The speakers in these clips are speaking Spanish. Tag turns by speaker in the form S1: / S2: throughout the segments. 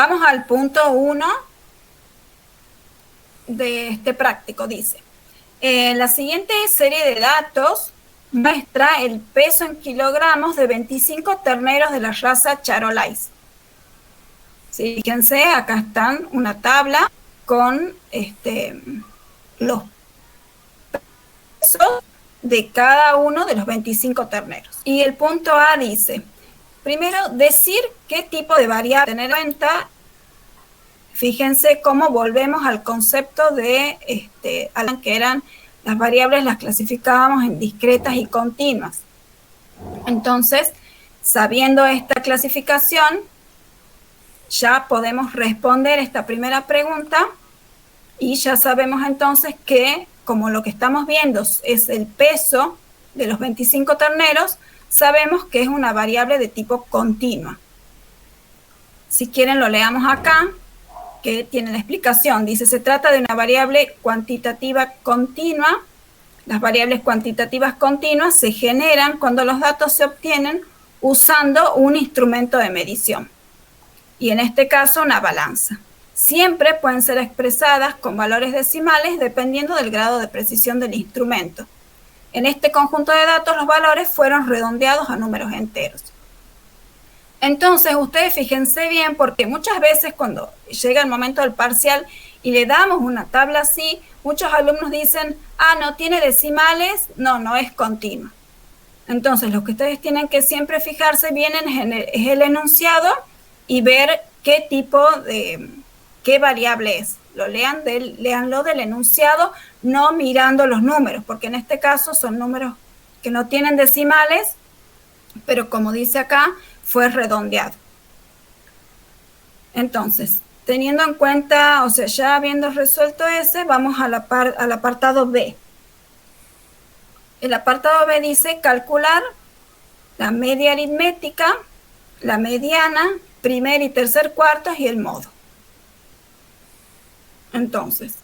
S1: Vamos al punto 1 de este práctico. Dice, la siguiente serie de datos muestra el peso en kilogramos de 25 terneros de la raza Charolais. ¿Sí? Fíjense, acá están una tabla con los pesos de cada uno de los 25 terneros. Y el punto A dice, primero, decir qué tipo de variable tener en cuenta. Fíjense cómo volvemos al concepto de que eran las variables, las clasificábamos en discretas y continuas. Entonces, sabiendo esta clasificación, ya podemos responder esta primera pregunta y ya sabemos entonces que, como lo que estamos viendo es el peso de los 25 terneros, sabemos que es una variable de tipo continua. Si quieren, lo leamos acá, que tiene la explicación. Dice, se trata de una variable cuantitativa continua. Las variables cuantitativas continuas se generan cuando los datos se obtienen usando un instrumento de medición. Y en este caso, una balanza. Siempre pueden ser expresadas con valores decimales dependiendo del grado de precisión del instrumento. En este conjunto de datos, los valores fueron redondeados a números enteros. Entonces, ustedes fíjense bien, porque muchas veces cuando llega el momento del parcial y le damos una tabla así, muchos alumnos dicen, no tiene decimales, no es continua. Entonces, lo que ustedes tienen que siempre fijarse bien es el enunciado y ver qué tipo de, qué variable es. Léanlo del enunciado, no mirando los números, porque en este caso son números que no tienen decimales, pero como dice acá, fue redondeado. Entonces, teniendo en cuenta, o sea, ya habiendo resuelto ese, vamos al apartado B. El apartado B dice calcular la media aritmética, la mediana, primer y tercer cuartos y el modo. Entonces,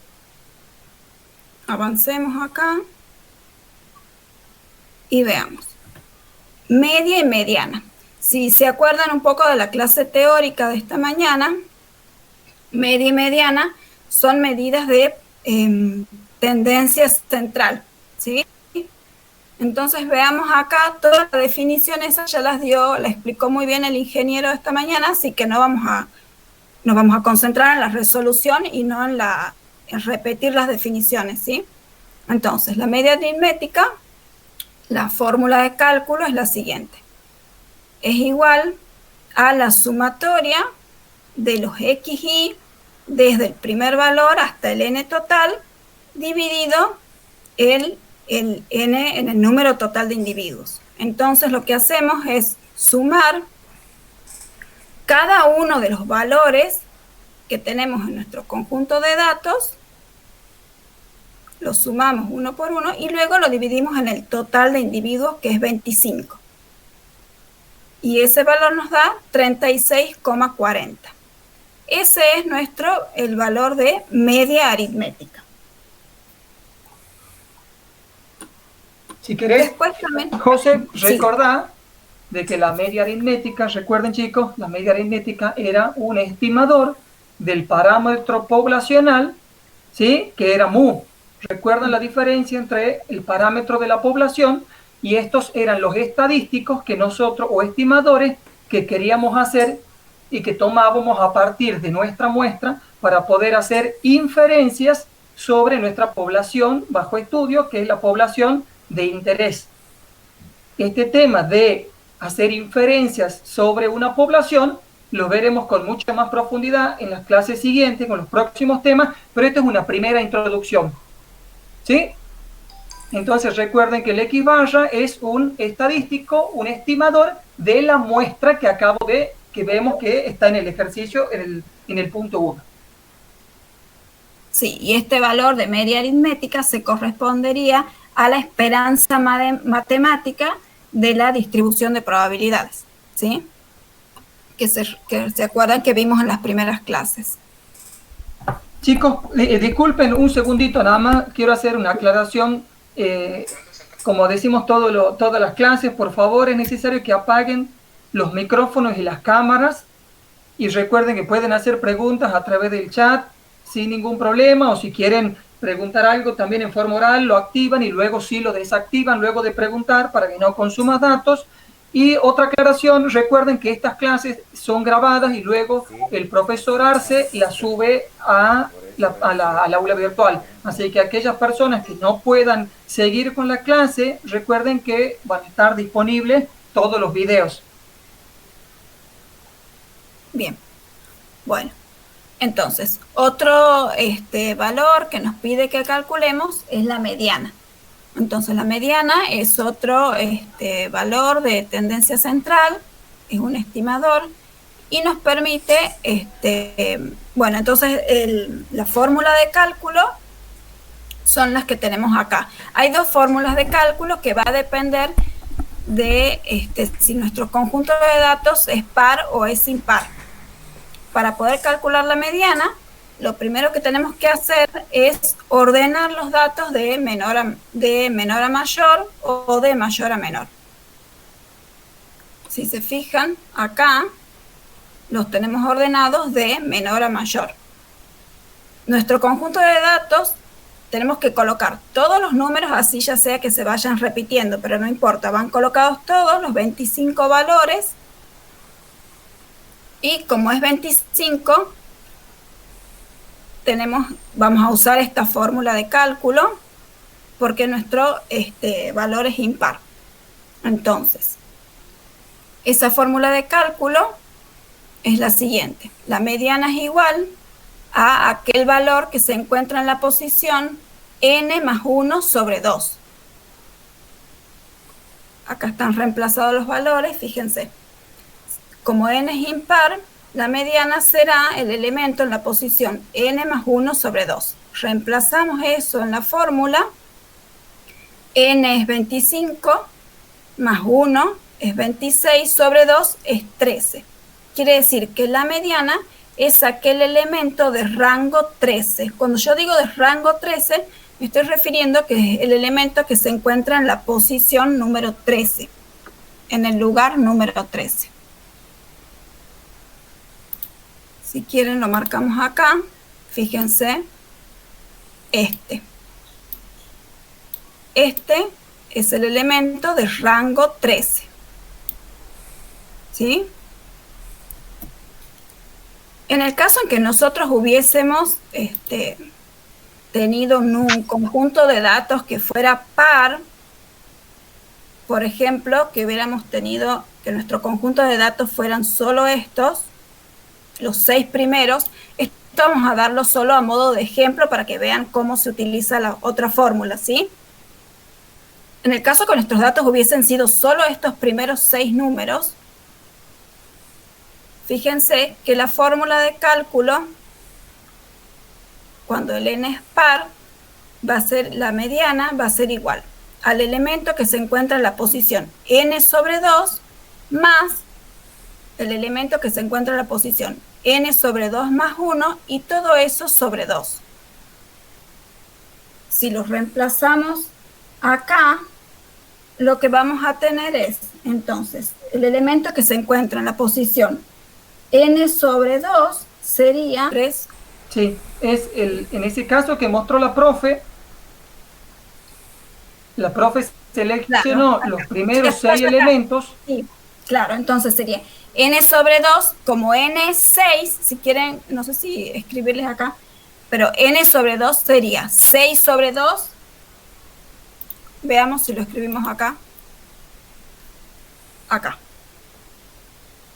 S1: avancemos acá y veamos. Media y mediana. Si se acuerdan un poco de la clase teórica de esta mañana, media y mediana son medidas de tendencia central, ¿sí? Entonces veamos acá todas las definiciones, esas ya la explicó muy bien el ingeniero esta mañana, así que nos vamos a concentrar en la resolución y no en repetir las definiciones, ¿sí? Entonces, la media aritmética, la fórmula de cálculo es la siguiente. Es igual a la sumatoria de los xy desde el primer valor hasta el n total dividido el n en el número total de individuos. Entonces lo que hacemos es sumar cada uno de los valores que tenemos en nuestro conjunto de datos, lo sumamos uno por uno y luego lo dividimos en el total de individuos, que es 25. Y ese valor nos da 36,40. Ese es el valor de media aritmética.
S2: Si querés, José, recordá de que la media aritmética, recuerden chicos, la media aritmética era un estimador del parámetro poblacional, ¿sí? Que era mu. Recuerdan la diferencia entre el parámetro de la población y estos eran los estadísticos que nosotros, o estimadores, que queríamos hacer y que tomábamos a partir de nuestra muestra para poder hacer inferencias sobre nuestra población bajo estudio, que es la población de interés. Este tema de hacer inferencias sobre una población lo veremos con mucha más profundidad en las clases siguientes, con los próximos temas, pero esto es una primera introducción, ¿sí? Entonces recuerden que el X barra es un estadístico, un estimador de la muestra que que vemos que está en el ejercicio en el punto 1.
S1: Sí, y este valor de media aritmética se correspondería a la esperanza matemática de la distribución de probabilidades, ¿sí? Que se acuerdan que vimos en las primeras clases.
S2: Chicos, disculpen un segundito nada más, quiero hacer una aclaración. Como decimos todas las clases, por favor es necesario que apaguen los micrófonos y las cámaras Y recuerden que pueden hacer preguntas a través del chat sin ningún problema, o si quieren preguntar algo también en forma oral, lo activan y luego sí lo desactivan luego de preguntar para que no consuma datos. Y otra aclaración, recuerden que estas clases son grabadas y luego el profesor Arce las sube al aula virtual. Así que aquellas personas que no puedan seguir con la clase, recuerden que van a estar disponibles todos los videos.
S1: Bien, bueno, entonces otro valor que nos pide que calculemos es la mediana. Entonces la mediana es otro valor de tendencia central, es un estimador y nos permite, bueno, entonces la fórmula de cálculo son las que tenemos acá. Hay dos fórmulas de cálculo que va a depender de si nuestro conjunto de datos es par o es impar. Para poder calcular la mediana, lo primero que tenemos que hacer es ordenar los datos de menor a mayor o de mayor a menor. Si se fijan, acá los tenemos ordenados de menor a mayor. Nuestro conjunto de datos tenemos que colocar todos los números, así ya sea que se vayan repitiendo, pero no importa, van colocados todos los 25 valores. Y como es 25, vamos a usar esta fórmula de cálculo porque nuestro valor es impar. Entonces, esa fórmula de cálculo es la siguiente. La mediana es igual a aquel valor que se encuentra en la posición n más 1 sobre 2. Acá están reemplazados los valores, fíjense. Como n es impar, la mediana será el elemento en la posición n más 1 sobre 2. Reemplazamos eso en la fórmula. N es 25 más 1 es 26 sobre 2 es 13. Quiere decir que la mediana es aquel elemento de rango 13. Cuando yo digo de rango 13, me estoy refiriendo que es el elemento que se encuentra en la posición número 13, en el lugar número 13. Si quieren lo marcamos acá, fíjense, este es el elemento de rango 13, ¿sí? En el caso en que nosotros hubiésemos tenido un conjunto de datos que fuera par, por ejemplo, que hubiéramos tenido que nuestro conjunto de datos fueran solo estos, los 6 primeros, esto vamos a darlo solo a modo de ejemplo para que vean cómo se utiliza la otra fórmula, ¿sí? En el caso que nuestros datos hubiesen sido solo estos primeros 6 números, fíjense que la fórmula de cálculo, cuando el n es par, la mediana va a ser igual al elemento que se encuentra en la posición n sobre 2 más el elemento que se encuentra en la posición n sobre 2 más 1 y todo eso sobre 2. Si los reemplazamos acá, lo que vamos a tener es, entonces, el elemento que se encuentra en la posición n sobre 2 sería 3.
S2: Sí, es en ese caso que mostró la profe seleccionó los primeros 6 elementos.
S1: Sí, claro, entonces sería n sobre 2, como n es 6, si quieren, no sé si escribirles acá, pero n sobre 2 sería 6 sobre 2. Veamos si lo escribimos acá. Acá.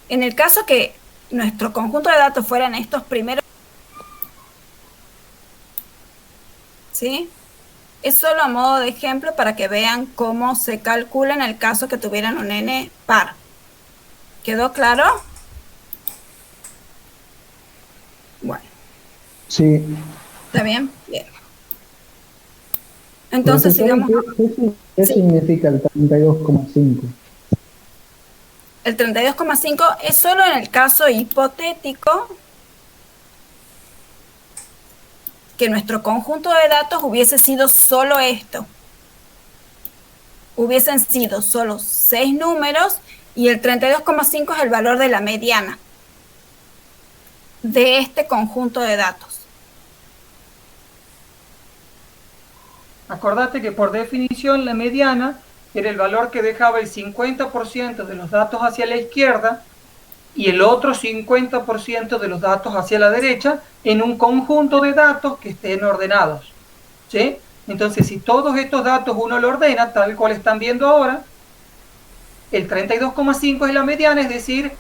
S1: En el caso que nuestro conjunto de datos fueran estos primeros, ¿sí? Es solo a modo de ejemplo para que vean cómo se calcula en el caso que tuvieran un n par. ¿Quedó claro? Bueno.
S3: Sí.
S1: ¿Está bien? Bien. Entonces, sigamos.
S3: ¿Qué significa el 32,5?
S1: El 32,5 es solo en el caso hipotético que nuestro conjunto de datos hubiese sido solo esto. Hubiesen sido solo 6 números y el 32,5 es el valor de la mediana. de este conjunto de datos.
S2: Acordate que por definición la mediana era el valor que dejaba el 50% de los datos hacia la izquierda y el otro 50% de los datos hacia la derecha en un conjunto de datos que estén ordenados, ¿sí? Entonces, si todos estos datos uno lo ordena, tal cual están viendo ahora, el 32,5 es la mediana, es decir,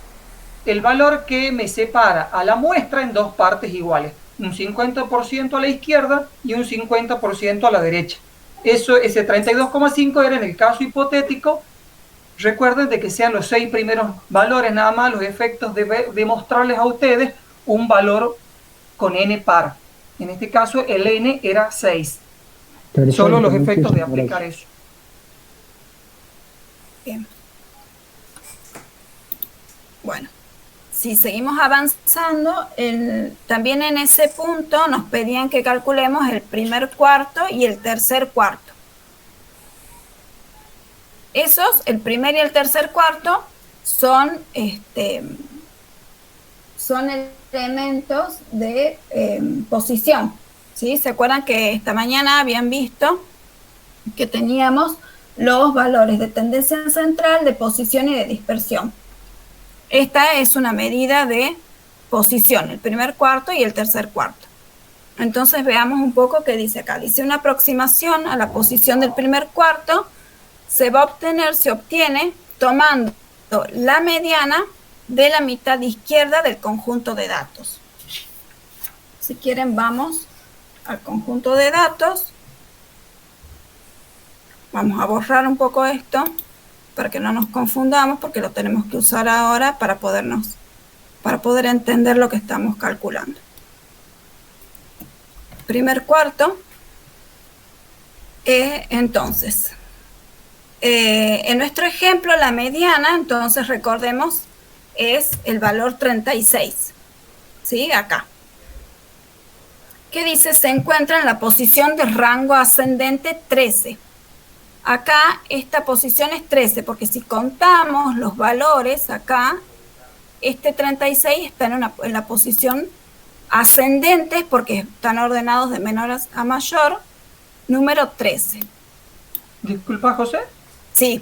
S2: el valor que me separa a la muestra en dos partes iguales, un 50% a la izquierda y un 50% a la derecha. Ese 32,5 era en el caso hipotético. Recuerden de que sean los 6 primeros valores nada más los efectos de mostrarles a ustedes un valor con n par. En este caso el n era 6. Perfecto, solo los efectos de aplicar eso.
S1: Bien. Bueno, si seguimos avanzando, también en ese punto nos pedían que calculemos el primer cuarto y el tercer cuarto. Esos, el primer y el tercer cuarto, son elementos de posición, ¿sí? ¿Se acuerdan que esta mañana habían visto que teníamos los valores de tendencia central, de posición y de dispersión? Esta es una medida de posición, el primer cuarto y el tercer cuarto. Entonces veamos un poco qué dice acá. Dice una aproximación a la posición del primer cuarto se obtiene tomando la mediana de la mitad izquierda del conjunto de datos. Si quieren, vamos al conjunto de datos. Vamos a borrar un poco esto para que no nos confundamos, porque lo tenemos que usar ahora para poder entender lo que estamos calculando. Primer cuarto, entonces, en nuestro ejemplo, la mediana, entonces recordemos, es el valor 36, ¿sí? Acá. ¿Qué dice? Se encuentra en la posición de rango ascendente 13. Acá esta posición es 13, porque si contamos los valores acá, este 36 está en la posición ascendente, porque están ordenados de menor a mayor, número 13.
S2: Disculpa, José.
S1: Sí.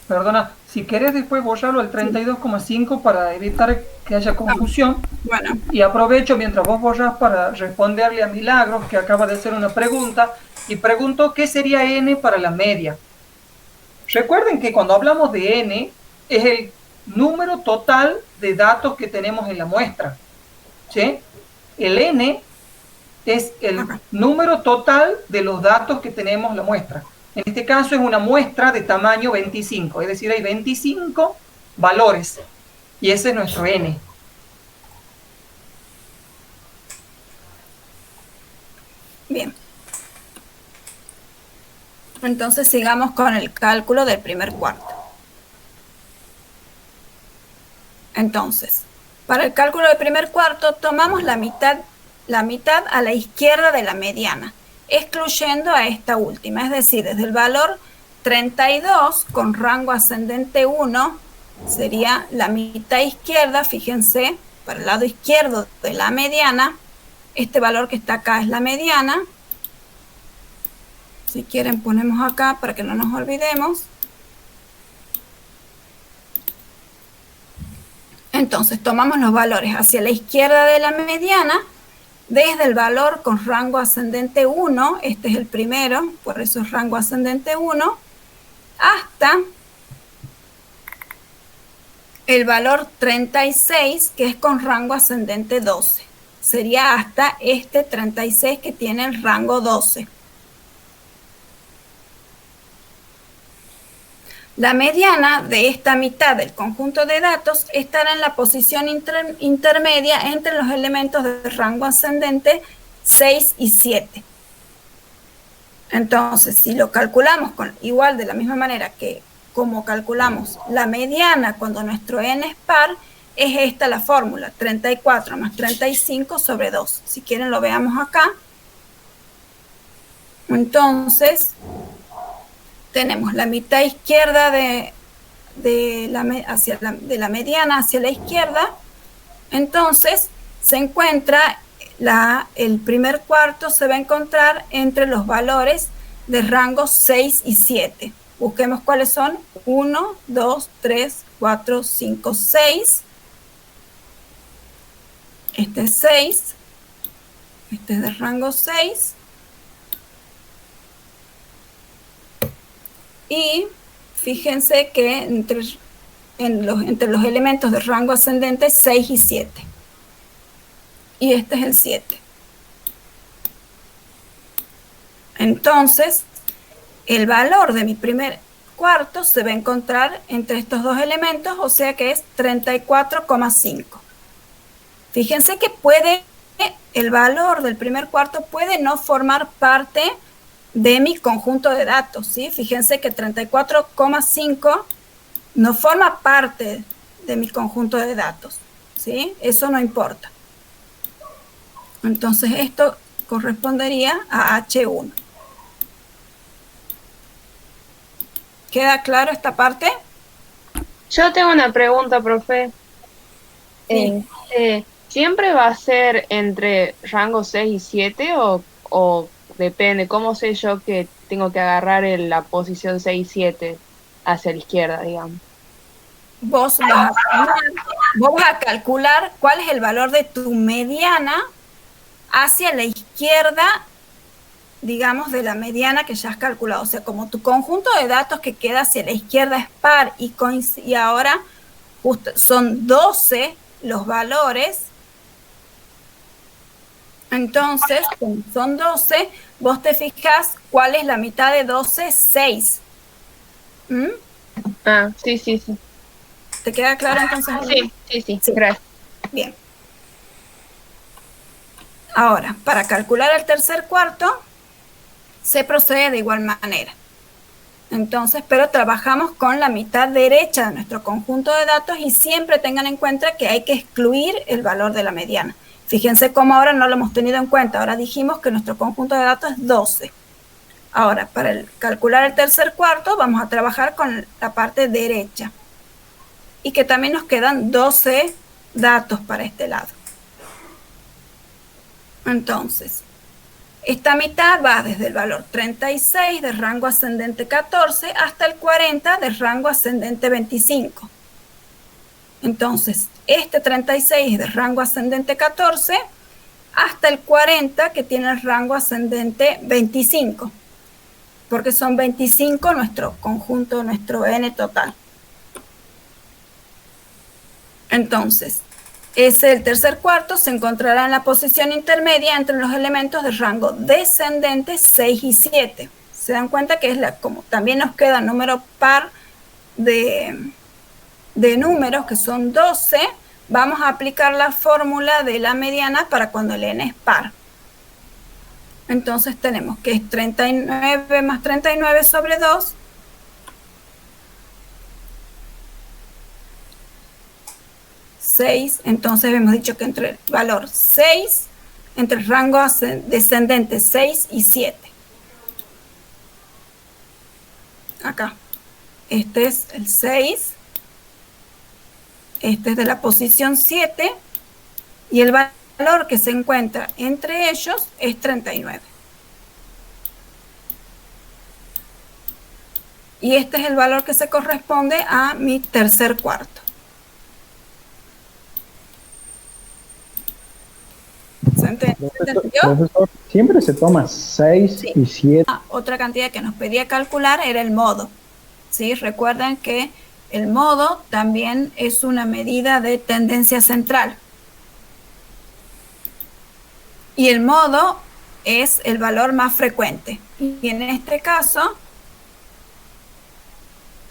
S2: Perdona, si querés después borrarlo al 32,5 para evitar que haya confusión.
S1: Bueno.
S2: Y aprovecho mientras vos borrás para responderle a Milagros, que acaba de hacer una pregunta, y preguntó qué sería n para la media. Recuerden que cuando hablamos de n, es el número total de datos que tenemos en la muestra, ¿sí? El n es el número total de los datos que tenemos en la muestra. En este caso es una muestra de tamaño 25, es decir, hay 25 valores, y ese es nuestro n.
S1: Bien. Entonces sigamos con el cálculo del primer cuarto. Entonces, para el cálculo del primer cuarto tomamos la mitad a la izquierda de la mediana, excluyendo a esta última, es decir, desde el valor 32 con rango ascendente 1 sería la mitad izquierda. Fíjense, para el lado izquierdo de la mediana, este valor que está acá es la mediana. Si quieren ponemos acá para que no nos olvidemos. Entonces tomamos los valores hacia la izquierda de la mediana, desde el valor con rango ascendente 1, este es el primero, por eso es rango ascendente 1, hasta el valor 36, que es con rango ascendente 12. Sería hasta este 36 que tiene el rango 12. La mediana de esta mitad del conjunto de datos estará en la posición intermedia entre los elementos de rango ascendente 6 y 7. Entonces, si lo calculamos igual de la misma manera que como calculamos la mediana cuando nuestro n es par, es esta la fórmula, 34 más 35 sobre 2. Si quieren lo veamos acá. Entonces, tenemos la mitad izquierda de la mediana hacia la izquierda. Entonces, se encuentra, el primer cuarto se va a encontrar entre los valores de rango 6 y 7. Busquemos cuáles son. 1, 2, 3, 4, 5, 6. Este es 6. Este es de rango 6. Y fíjense que entre los elementos de rango ascendente 6 y 7. Y este es el 7. Entonces, el valor de mi primer cuarto se va a encontrar entre estos dos elementos, o sea que es 34,5. Fíjense que el valor del primer cuarto puede no formar parte de mi conjunto de datos, ¿sí? Fíjense que 34,5 no forma parte de mi conjunto de datos, ¿sí? Eso no importa. Entonces esto correspondería a H1. ¿Queda claro esta parte?
S4: Yo tengo una pregunta, profe.
S1: Sí.
S4: ¿Siempre va a ser entre rango 6 y 7 o depende? ¿Cómo sé yo que tengo que agarrar la posición 6 y 7 hacia la izquierda, digamos?
S1: Vos vas a calcular cuál es el valor de tu mediana hacia la izquierda, digamos, de la mediana que ya has calculado. O sea, como tu conjunto de datos que queda hacia la izquierda es par y ahora justo son 12 los valores. Entonces, como son 12, vos te fijas cuál es la mitad de 12, 6. ¿Mm?
S4: Ah, sí.
S1: ¿Te queda claro entonces?
S4: Sí, gracias.
S1: Bien. Ahora, para calcular el tercer cuarto, se procede de igual manera. Entonces, pero trabajamos con la mitad derecha de nuestro conjunto de datos y siempre tengan en cuenta que hay que excluir el valor de la mediana. Fíjense cómo ahora no lo hemos tenido en cuenta. Ahora dijimos que nuestro conjunto de datos es 12. Ahora, para calcular el tercer cuarto, vamos a trabajar con la parte derecha. Y que también nos quedan 12 datos para este lado. Entonces, esta mitad va desde el valor 36 de rango ascendente 14 hasta el 40 de rango ascendente 25. Entonces, este 36 de rango ascendente 14 hasta el 40 que tiene el rango ascendente 25, porque son 25 nuestro conjunto, nuestro n total. Entonces, el tercer cuarto se encontrará en la posición intermedia entre los elementos de rango descendente 6 y 7. Se dan cuenta que como también nos queda número par de números, que son 12, vamos a aplicar la fórmula de la mediana para cuando el n es par. Entonces tenemos que es 39 más 39 sobre 2. 6, entonces hemos dicho que entre el valor 6, entre el rango descendente 6 y 7. Acá. Este es el 6. Este es de la posición 7. Y el valor que se encuentra entre ellos es 39. Y este es el valor que se corresponde a mi tercer cuarto.
S3: Profesor, siempre se toma 6
S1: sí.
S3: Y 7.
S1: Otra cantidad que nos pedía calcular era el modo. ¿Sí? Recuerden que el modo también es una medida de tendencia central. Y el modo es el valor más frecuente. Y en este caso,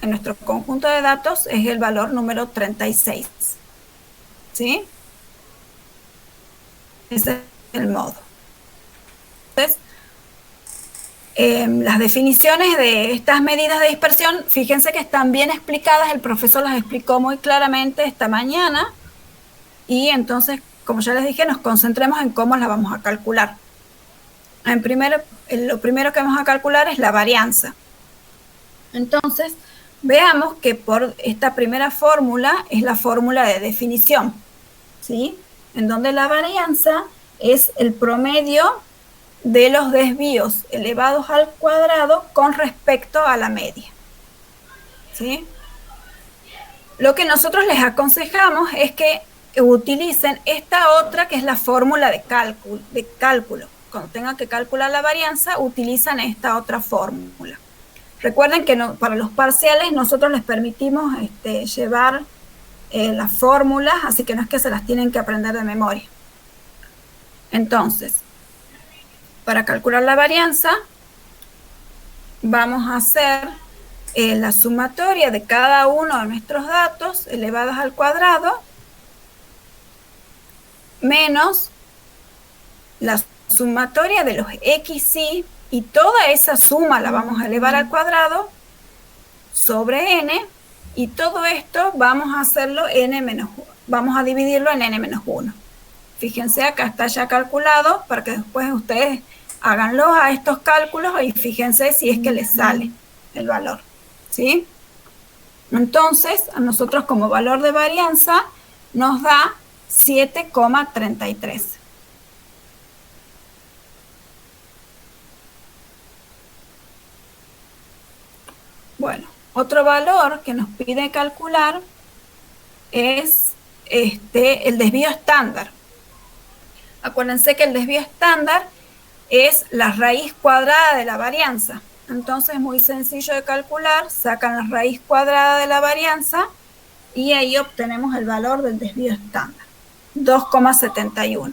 S1: en nuestro conjunto de datos, es el valor número 36. ¿Sí? Ese es el modo. Entonces, las definiciones de estas medidas de dispersión, fíjense que están bien explicadas, el profesor las explicó muy claramente esta mañana, y entonces, como ya les dije, nos concentremos en cómo las vamos a calcular. Lo primero que vamos a calcular es la varianza. Entonces, veamos que por esta primera fórmula es la fórmula de definición, ¿sí? en donde la varianza es el promedio de los desvíos elevados al cuadrado con respecto a la media. ¿Sí? Lo que nosotros les aconsejamos es que utilicen esta otra, que es la fórmula de cálculo. Cuando tengan que calcular la varianza, utilizan esta otra fórmula. Recuerden que para los parciales nosotros les permitimos llevar las fórmulas, así que no es que se las tienen que aprender de memoria. Entonces, para calcular la varianza, vamos a hacer la sumatoria de cada uno de nuestros datos elevados al cuadrado menos la sumatoria de los xy, y toda esa suma la vamos a elevar al cuadrado sobre n, y todo esto vamos a hacerlo vamos a dividirlo en n-1. Fíjense, acá está ya calculado para que después ustedes háganlo a estos cálculos y fíjense si es que les sale el valor, ¿sí? Entonces, a nosotros como valor de varianza nos da 7,33. Bueno, otro valor que nos pide calcular es el desvío estándar. Acuérdense que el desvío estándar es la raíz cuadrada de la varianza. Entonces, muy sencillo de calcular, sacan la raíz cuadrada de la varianza y ahí obtenemos el valor del desvío estándar, 2,71.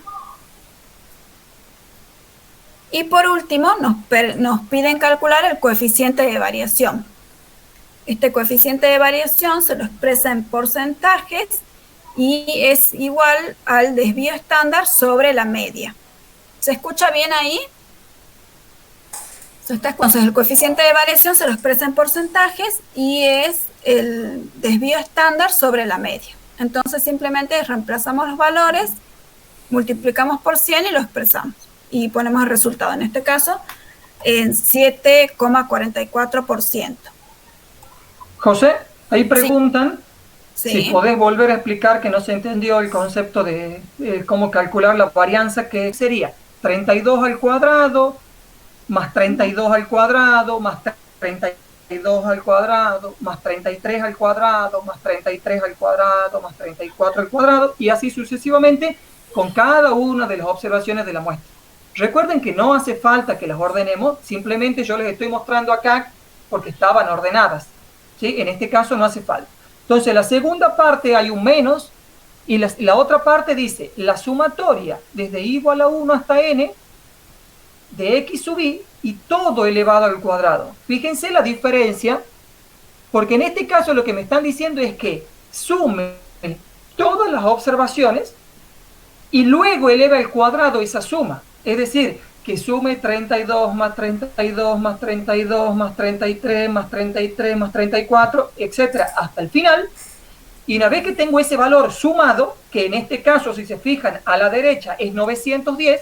S1: Y por último, nos piden calcular el coeficiente de variación. Este coeficiente de variación se lo expresa en porcentajes y es igual al desvío estándar sobre la media. ¿Se escucha bien ahí? Entonces, el coeficiente de variación se lo expresa en porcentajes y es el desvío estándar sobre la media. Entonces, simplemente reemplazamos los valores, multiplicamos por 100 y lo expresamos. Y ponemos el resultado, en este caso, en 7,44%.
S2: José, ahí preguntan
S1: sí.
S2: Si podés volver a explicar que no se entendió el concepto de cómo calcular la varianza, que sería 32 al cuadrado, más 32 al cuadrado, más 32 al cuadrado, más 33 al cuadrado, más 33 al cuadrado, más 34 al cuadrado, y así sucesivamente con cada una de las observaciones de la muestra. Recuerden que no hace falta que las ordenemos, simplemente yo les estoy mostrando acá porque estaban ordenadas, ¿sí? En este caso no hace falta. Entonces, la segunda parte hay un menos, y la otra parte dice, la sumatoria desde igual a 1 hasta n de x sub y, y todo elevado al cuadrado. Fíjense la diferencia, porque en este caso lo que me están diciendo es que sume todas las observaciones y luego eleva al cuadrado esa suma. Es decir, que sume 32 más 32 más 32 más 33 más 33 más 34, etcétera, hasta el final. Y una vez que tengo ese valor sumado, que en este caso, si se fijan, a la derecha es 910,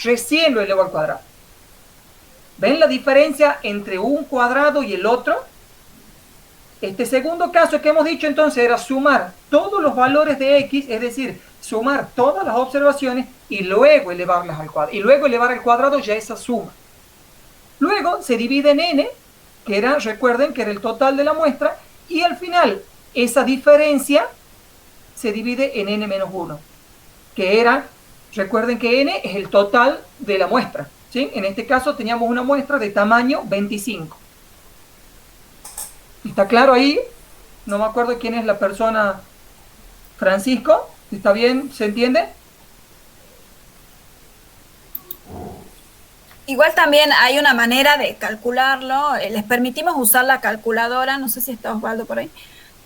S2: recién lo elevo al cuadrado. ¿Ven la diferencia entre un cuadrado y el otro? Este segundo caso que hemos dicho entonces era sumar todos los valores de x, es decir, sumar todas las observaciones y luego elevarlas al cuadrado. Y luego elevar al cuadrado ya esa suma. Luego se divide en n, que era, recuerden, que era el total de la muestra, y al final esa diferencia se divide en n-1, que era, recuerden que n es el total de la muestra, ¿sí? En este caso teníamos una muestra de tamaño 25. ¿Está claro ahí? No me acuerdo quién es la persona. Francisco, ¿está bien? ¿Se entiende?
S1: Igual también hay una manera de calcularlo. Les permitimos usar la calculadora, no sé si está Osvaldo por ahí,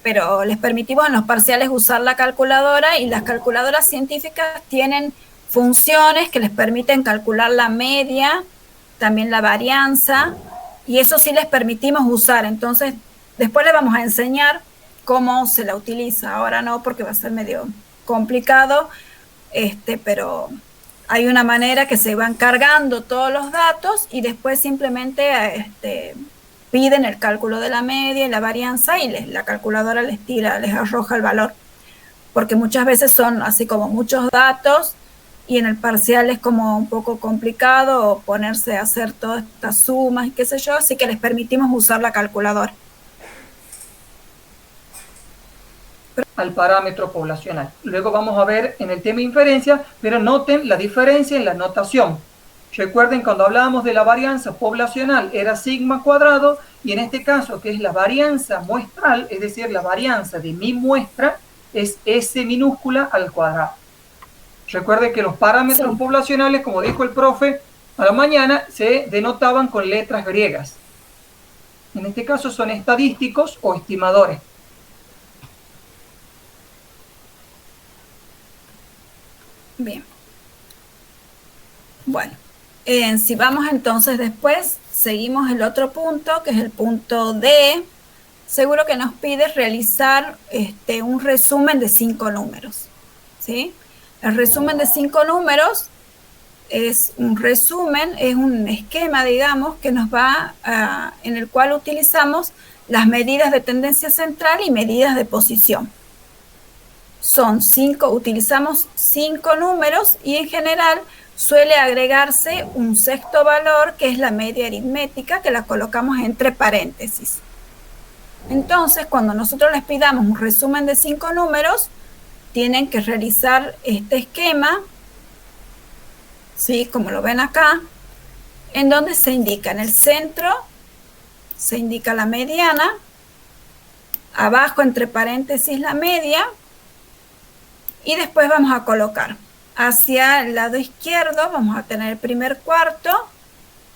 S1: pero les permitimos en los parciales usar la calculadora, y las calculadoras científicas tienen funciones que les permiten calcular la media, también la varianza, y eso sí les permitimos usar. Entonces, después les vamos a enseñar cómo se la utiliza. Ahora no, porque va a ser medio complicado, pero hay una manera que se van cargando todos los datos y después simplemente piden el cálculo de la media y la varianza y la calculadora les arroja el valor. porque muchas veces son así como muchos datos y en el parcial es como un poco complicado ponerse a hacer todas estas sumas y qué sé yo, así que les permitimos usar la calculadora.
S2: Al parámetro poblacional. Luego vamos a ver en el tema inferencia, pero noten la diferencia en la notación. Recuerden, cuando hablábamos de la varianza poblacional era sigma cuadrado, y en este caso, que es la varianza muestral, es decir, la varianza de mi muestra, es S minúscula al cuadrado. Recuerden que los parámetros poblacionales, como dijo el profe a la mañana, se denotaban con letras griegas. En este caso son estadísticos o estimadores.
S1: Bien. Bueno, si vamos entonces después, seguimos el otro punto, que es el punto D. Seguro que nos pide realizar un resumen de 5 números, ¿sí? El resumen de 5 números es un resumen, es un esquema, digamos, que nos va en el cual utilizamos las medidas de tendencia central y medidas de posición. Utilizamos 5 números y en general suele agregarse un sexto valor, que es la media aritmética, que la colocamos entre paréntesis. Entonces, cuando nosotros les pidamos un resumen de 5 números, tienen que realizar este esquema, ¿sí? Como lo ven acá, en donde se indica en el centro, se indica la mediana, abajo entre paréntesis la media, y después vamos a colocar hacia el lado izquierdo, vamos a tener el primer cuarto,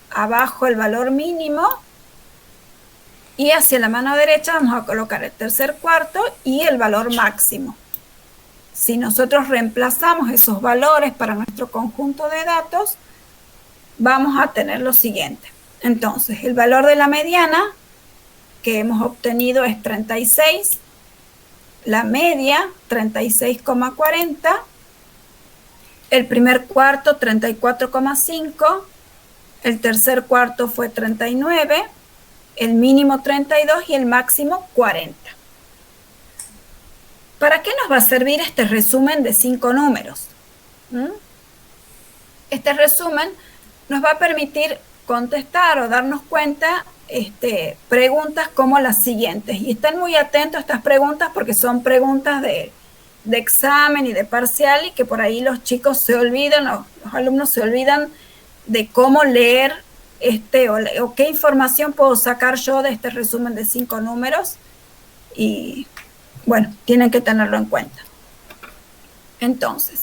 S1: abajo el valor mínimo, y hacia la mano derecha vamos a colocar el tercer cuarto y el valor máximo. Si nosotros reemplazamos esos valores para nuestro conjunto de datos, vamos a tener lo siguiente. Entonces, el valor de la mediana que hemos obtenido es 36, la media 36,40, el primer cuarto 34,5, el tercer cuarto fue 39, el mínimo 32 y el máximo 40. ¿Para qué nos va a servir este resumen de 5 números? Este resumen nos va a permitir contestar o darnos cuenta preguntas como las siguientes. Y estén muy atentos a estas preguntas porque son preguntas de examen y de parcial y que por ahí los chicos se olvidan, los alumnos se olvidan de cómo leer o qué información puedo sacar yo de este resumen de 5 números. Y bueno, tienen que tenerlo en cuenta. Entonces,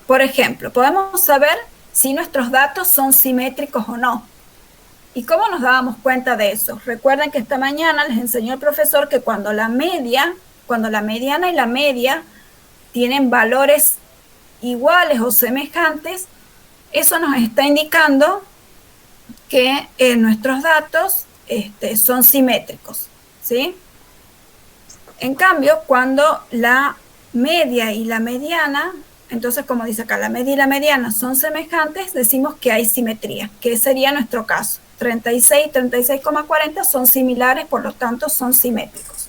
S1: por ejemplo, podemos saber si nuestros datos son simétricos o no. ¿Y cómo nos dábamos cuenta de eso? Recuerden que esta mañana les enseñó el profesor que cuando la mediana y la media tienen valores iguales o semejantes, eso nos está indicando que nuestros datos son simétricos, ¿sí? En cambio, cuando la media y la mediana, entonces como dice acá, la media y la mediana son semejantes, decimos que hay simetría, que sería nuestro caso. 36 y 36,40 son similares, por lo tanto son simétricos.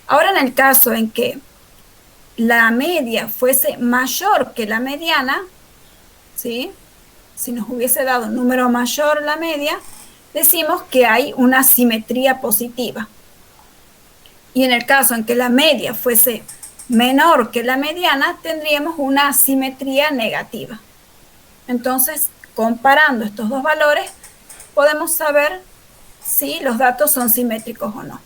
S1: Ahora en el caso en que la media fuese mayor que la mediana, ¿sí? Si nos hubiese dado un número mayor la media, decimos que hay una simetría positiva. Y en el caso en que la media fuese menor que la mediana, tendríamos una asimetría negativa. Entonces, comparando estos dos valores, podemos saber si los datos son simétricos o no.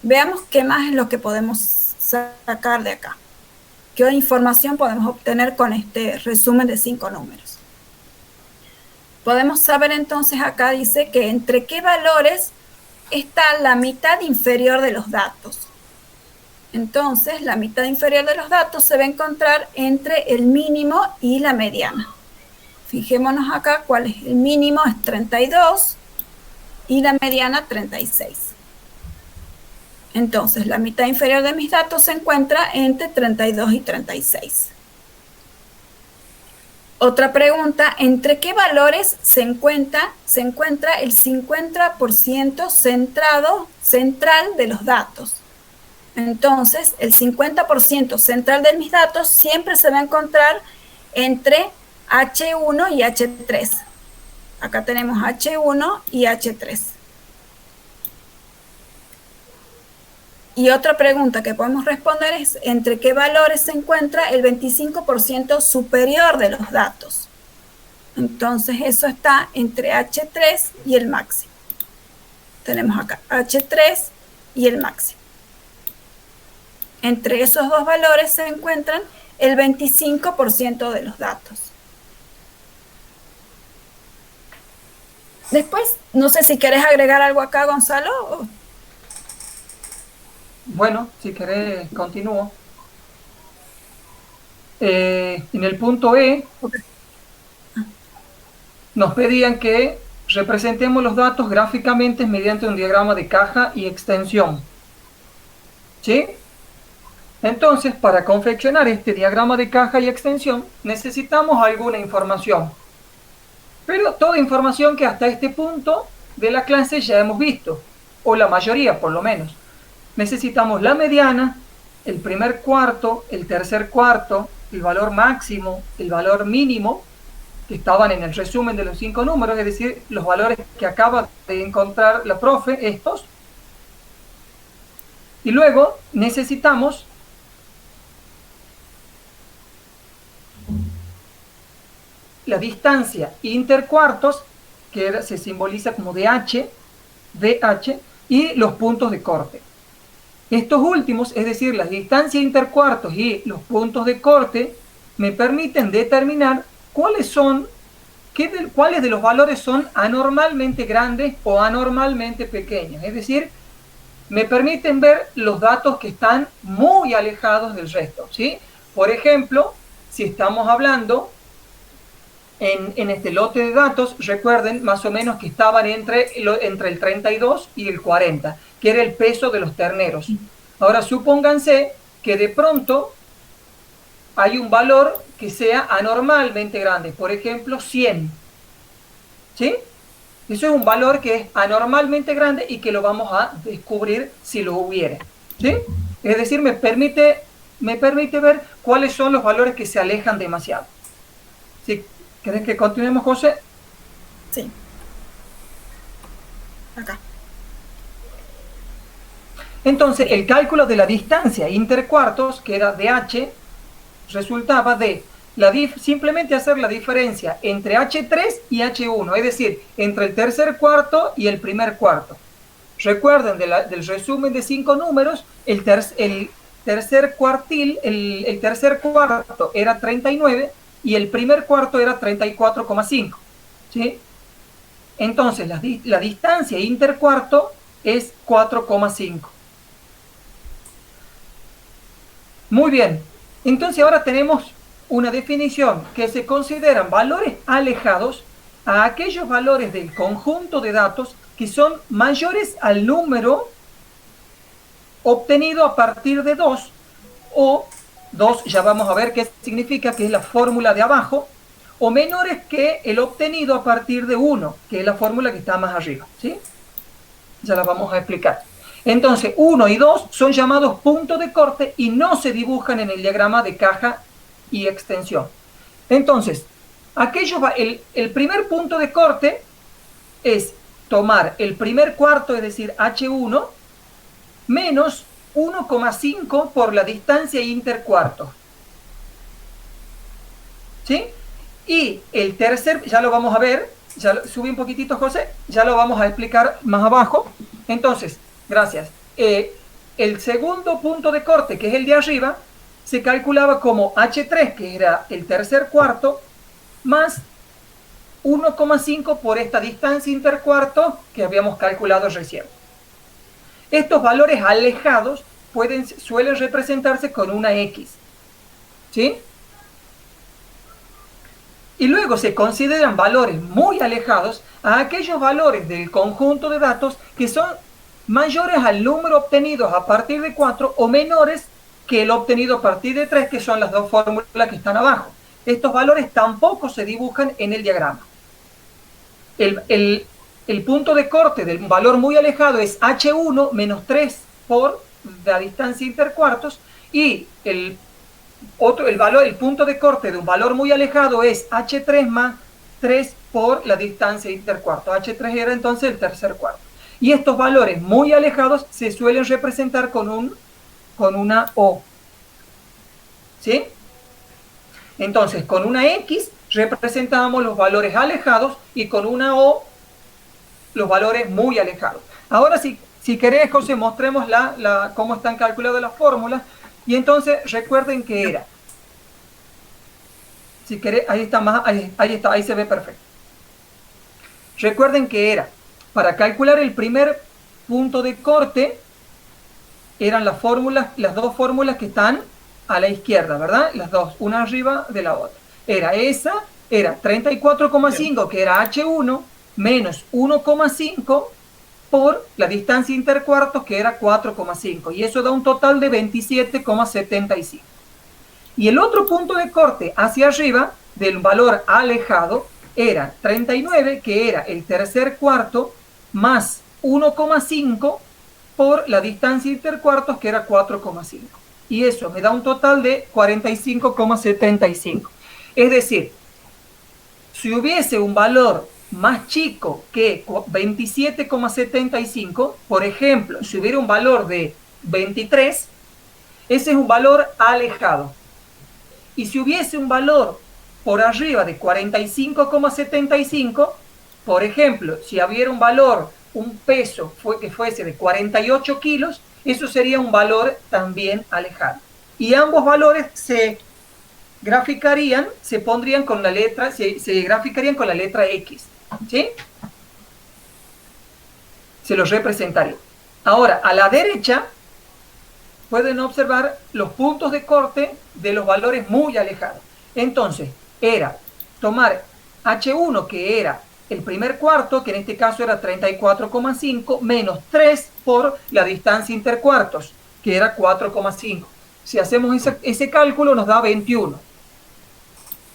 S1: Veamos qué más es lo que podemos sacar de acá. ¿Qué información podemos obtener con este resumen de 5 números? Podemos saber entonces, acá dice que entre qué valores está la mitad inferior de los datos. Entonces, la mitad inferior de los datos se va a encontrar entre el mínimo y la mediana. Fijémonos acá cuál es el mínimo, es 32 y la mediana 36. Entonces, la mitad inferior de mis datos se encuentra entre 32 y 36. Otra pregunta, ¿entre qué valores se encuentra el 50% central de los datos? Entonces, el 50% central de mis datos siempre se va a encontrar entre H1 y H3. Acá tenemos H1 y H3. Y otra pregunta que podemos responder es entre qué valores se encuentra el 25% superior de los datos. Entonces eso está entre H3 y el máximo. Tenemos acá H3 y el máximo. Entre esos dos valores se encuentran el 25% de los datos. Después, no sé si querés agregar algo acá, Gonzalo.
S2: Bueno, si querés, continúo. En el punto E, nos pedían que representemos los datos gráficamente mediante un diagrama de caja y extensión. ¿Sí? Entonces, para confeccionar este diagrama de caja y extensión, necesitamos alguna información. Pero toda información que hasta este punto de la clase ya hemos visto, o la mayoría por lo menos. Necesitamos la mediana, el primer cuarto, el tercer cuarto, el valor máximo, el valor mínimo, que estaban en el resumen de los 5 números, es decir, los valores que acaba de encontrar la profe, estos. Y luego necesitamos la distancia intercuartos, que se simboliza como DH, y los puntos de corte. Estos últimos, es decir, la distancia intercuartos y los puntos de corte, me permiten determinar cuáles de los valores son anormalmente grandes o anormalmente pequeños. Es decir, me permiten ver los datos que están muy alejados del resto, ¿sí? Por ejemplo, si estamos hablando en este lote de datos, recuerden más o menos que estaban entre el 32 y el 40, que era el peso de los terneros. Ahora supónganse que de pronto hay un valor que sea anormalmente grande, por ejemplo 100, ¿sí? Eso es un valor que es anormalmente grande y que lo vamos a descubrir si lo hubiera, ¿sí? Es decir, me permite ver cuáles son los valores que se alejan demasiado. ¿Sí? ¿Querés que continuemos, José?
S1: Sí. Acá.
S2: Entonces, el cálculo de la distancia intercuartos, que era DH, resultaba de simplemente hacer la diferencia entre H3 y H1, es decir, entre el tercer cuarto y el primer cuarto. Recuerden del resumen de 5 números, el tercer cuarto era 39 y el primer cuarto era 34,5. ¿Sí? Entonces, la distancia intercuarto es 4,5. Muy bien. Entonces, ahora tenemos una definición que se consideran valores alejados a aquellos valores del conjunto de datos que son mayores al número obtenido a partir de 2 o 2, ya vamos a ver qué significa, que es la fórmula de abajo, o menores que el obtenido a partir de 1, que es la fórmula que está más arriba, ¿sí? Ya la vamos a explicar. Entonces, 1 y 2 son llamados puntos de corte y no se dibujan en el diagrama de caja y extensión. Entonces, el primer punto de corte es tomar el primer cuarto, es decir, H1, menos 1,5 por la distancia intercuarto. ¿Sí? Y el tercer, ya lo vamos a ver, ya subí un poquitito, José, ya lo vamos a explicar más abajo. Entonces, gracias. El segundo punto de corte, que es el de arriba, se calculaba como H3, que era el tercer cuarto, más 1,5 por esta distancia intercuarto que habíamos calculado recién. Estos valores alejados suelen representarse con una X. ¿Sí? Y luego se consideran valores muy alejados a aquellos valores del conjunto de datos que son mayores al número obtenido a partir de 4 o menores que el obtenido a partir de 3, que son las dos fórmulas que están abajo. Estos valores tampoco se dibujan en el diagrama. El punto de corte del valor muy alejado es H1 menos 3 por de la distancia intercuartos, y el punto de corte de un valor muy alejado es H3 más 3 por la distancia intercuartos. H3 era entonces el tercer cuarto. Y estos valores muy alejados se suelen representar con una O. ¿Sí? Entonces, con una X representábamos los valores alejados y con una O los valores muy alejados. Ahora, si querés, José, mostremos cómo están calculadas las fórmulas. Y entonces, recuerden que era. Si querés, ahí está, ahí se ve perfecto. Recuerden que era, para calcular el primer punto de corte, eran las dos fórmulas que están a la izquierda, ¿verdad? Las dos, una arriba de la otra. Era 34,5, que era H1, menos 1,5 por la distancia intercuartos, que era 4,5. Y eso da un total de 27,75. Y el otro punto de corte hacia arriba, del valor alejado, era 39, que era el tercer cuarto, más 1,5 por la distancia intercuartos, que era 4,5. Y eso me da un total de 45,75. Es decir, si hubiese un valor más chico que 27,75, por ejemplo, si hubiera un valor de 23, ese es un valor alejado. Y si hubiese un valor por arriba de 45,75, por ejemplo, si hubiera un peso que fuese de 48 kilos, eso sería un valor también alejado. Y ambos valores se graficarían con la letra X. ¿Sí? Se los representaría. Ahora, a la derecha, pueden observar los puntos de corte de los valores muy alejados. Entonces, era tomar H1, que era el primer cuarto, que en este caso era 34,5, menos 3 por la distancia intercuartos, que era 4,5. Si hacemos ese cálculo, nos da 21.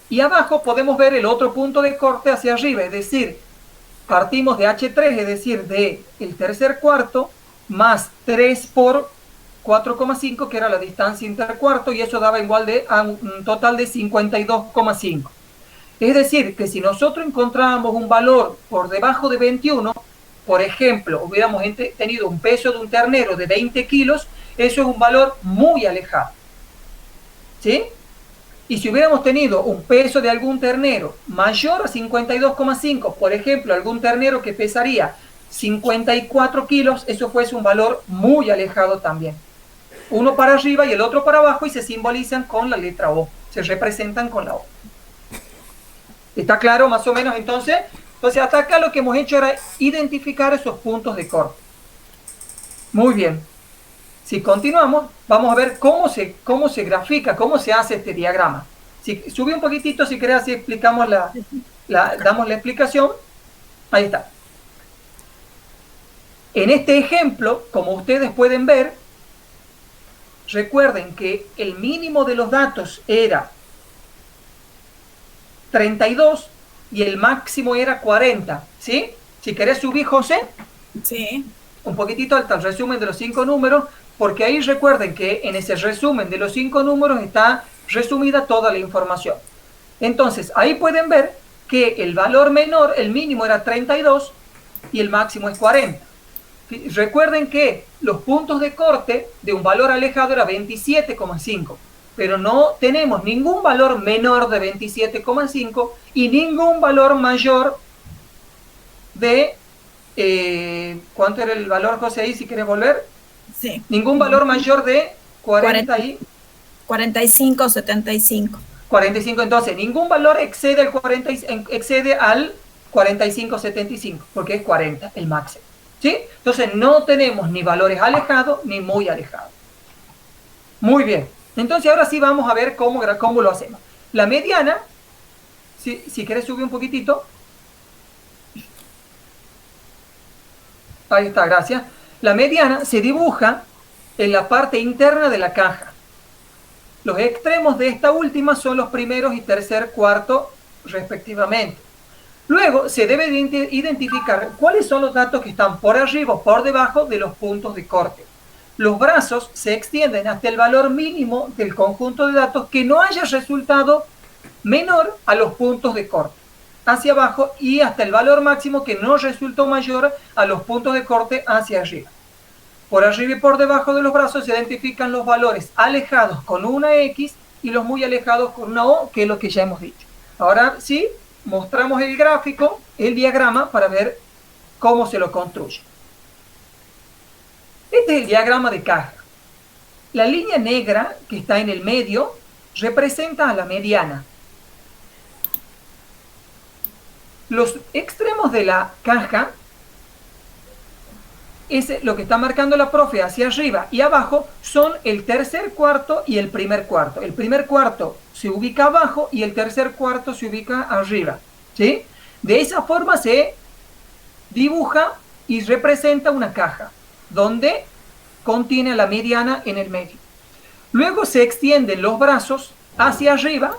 S2: Y abajo podemos ver el otro punto de corte hacia arriba, es decir, partimos de H3, es decir, de el tercer cuarto, más 3 por 4,5, que era la distancia intercuarto, y eso daba igual a un total de 52,5. Es decir, que si nosotros encontrábamos un valor por debajo de 21, por ejemplo, hubiéramos tenido un peso de un ternero de 20 kilos, eso es un valor muy alejado. ¿Sí? Y si hubiéramos tenido un peso de algún ternero mayor a 52,5, por ejemplo, algún ternero que pesaría 54 kilos, eso fuese un valor muy alejado también. Uno para arriba y el otro para abajo, y se simbolizan con la letra O, se representan con la O. ¿Está claro más o menos entonces? Entonces hasta acá lo que hemos hecho era identificar esos puntos de corte. Muy bien. Si continuamos, vamos a ver cómo se grafica, cómo se hace este diagrama. Si sube un poquitito, si querés, así explicamos damos la explicación. Ahí está. En este ejemplo, como ustedes pueden ver, recuerden que el mínimo de los datos era 32 y el máximo era 40, ¿sí? Si querés subir, José.
S1: Sí.
S2: Un poquitito al resumen de los 5 números, porque ahí recuerden que en ese resumen de los 5 números está resumida toda la información. Entonces, ahí pueden ver que el valor menor, el mínimo era 32 y el máximo es 40. Recuerden que los puntos de corte de un valor alejado era 27,5, pero no tenemos ningún valor menor de 27,5 y ningún valor mayor de... ¿cuánto era el valor, José, ahí, si quieres volver?
S1: Sí.
S2: Ningún valor mayor de
S1: 45, 75.
S2: 45, entonces ningún valor excede al 45, 75, porque es 40 el máximo. ¿Sí? Entonces no tenemos ni valores alejados ni muy alejados. Muy bien. Entonces ahora sí vamos a ver cómo lo hacemos. La mediana, si querés subir un poquitito. Ahí está, gracias. La mediana se dibuja en la parte interna de la caja. Los extremos de esta última son los primeros y tercer cuarto respectivamente. Luego se debe identificar cuáles son los datos que están por arriba o por debajo de los puntos de corte. los brazos se extienden hasta el valor mínimo del conjunto de datos que no haya resultado menor a los puntos de corte hacia abajo y hasta el valor máximo que no resultó mayor a los puntos de corte hacia arriba. Por arriba y por debajo de los brazos se identifican los valores alejados con una X y los muy alejados con una O, que es lo que ya hemos dicho. Ahora sí, mostramos el gráfico, el diagrama, para ver cómo se lo construye. Este es el diagrama de caja. La línea negra que está en el medio representa a la mediana. Los extremos de la caja es lo que está marcando la profe hacia arriba y abajo son el tercer cuarto y el primer cuarto. El primer cuarto se ubica abajo y el tercer cuarto se ubica arriba, ¿sí? De esa forma se dibuja y representa una caja donde contiene la mediana en el medio. Luego se extienden los brazos hacia arriba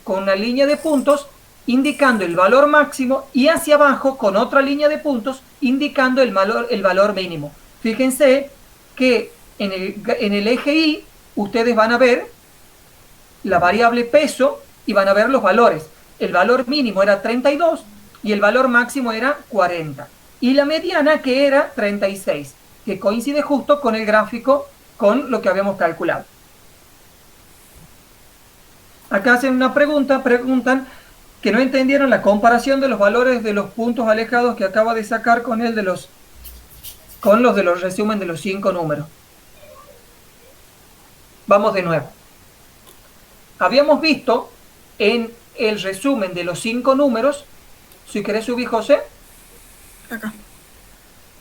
S2: con una línea de puntos indicando el valor máximo y hacia abajo con otra línea de puntos indicando el valor mínimo. Fíjense que en el eje Y ustedes van a ver la variable peso y van a ver los valores. El valor mínimo era 32 y el valor máximo era 40. Y la mediana que era 36, que coincide justo con el gráfico, con lo que habíamos calculado. Acá hacen una preguntan que no entendieron la comparación de los valores de los puntos alejados que acaba de sacar con los de los resumen de los 5 números. Vamos de nuevo. Habíamos visto en el resumen de los 5 números, si querés subir, José,
S1: Acá.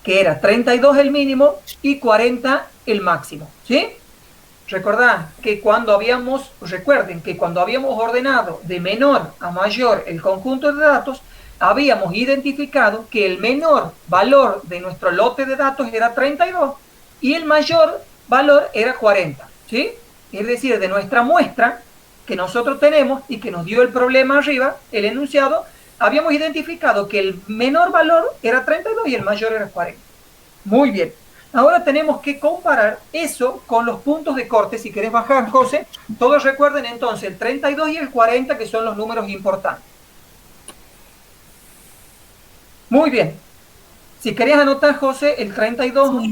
S2: que era 32 el mínimo y 40 el máximo, ¿sí? Recuerden que cuando habíamos ordenado de menor a mayor el conjunto de datos, habíamos identificado que el menor valor de nuestro lote de datos era 32 y el mayor valor era 40, ¿sí? Es decir, de nuestra muestra que nosotros tenemos y que nos dio el problema arriba, el enunciado, habíamos identificado que el menor valor era 32 y el mayor era 40. Muy bien. Ahora tenemos que comparar eso con los puntos de corte. Si querés bajar, José, todos recuerden entonces el 32 y el 40, que son los números importantes. Muy bien. Si querés anotar, José, el 32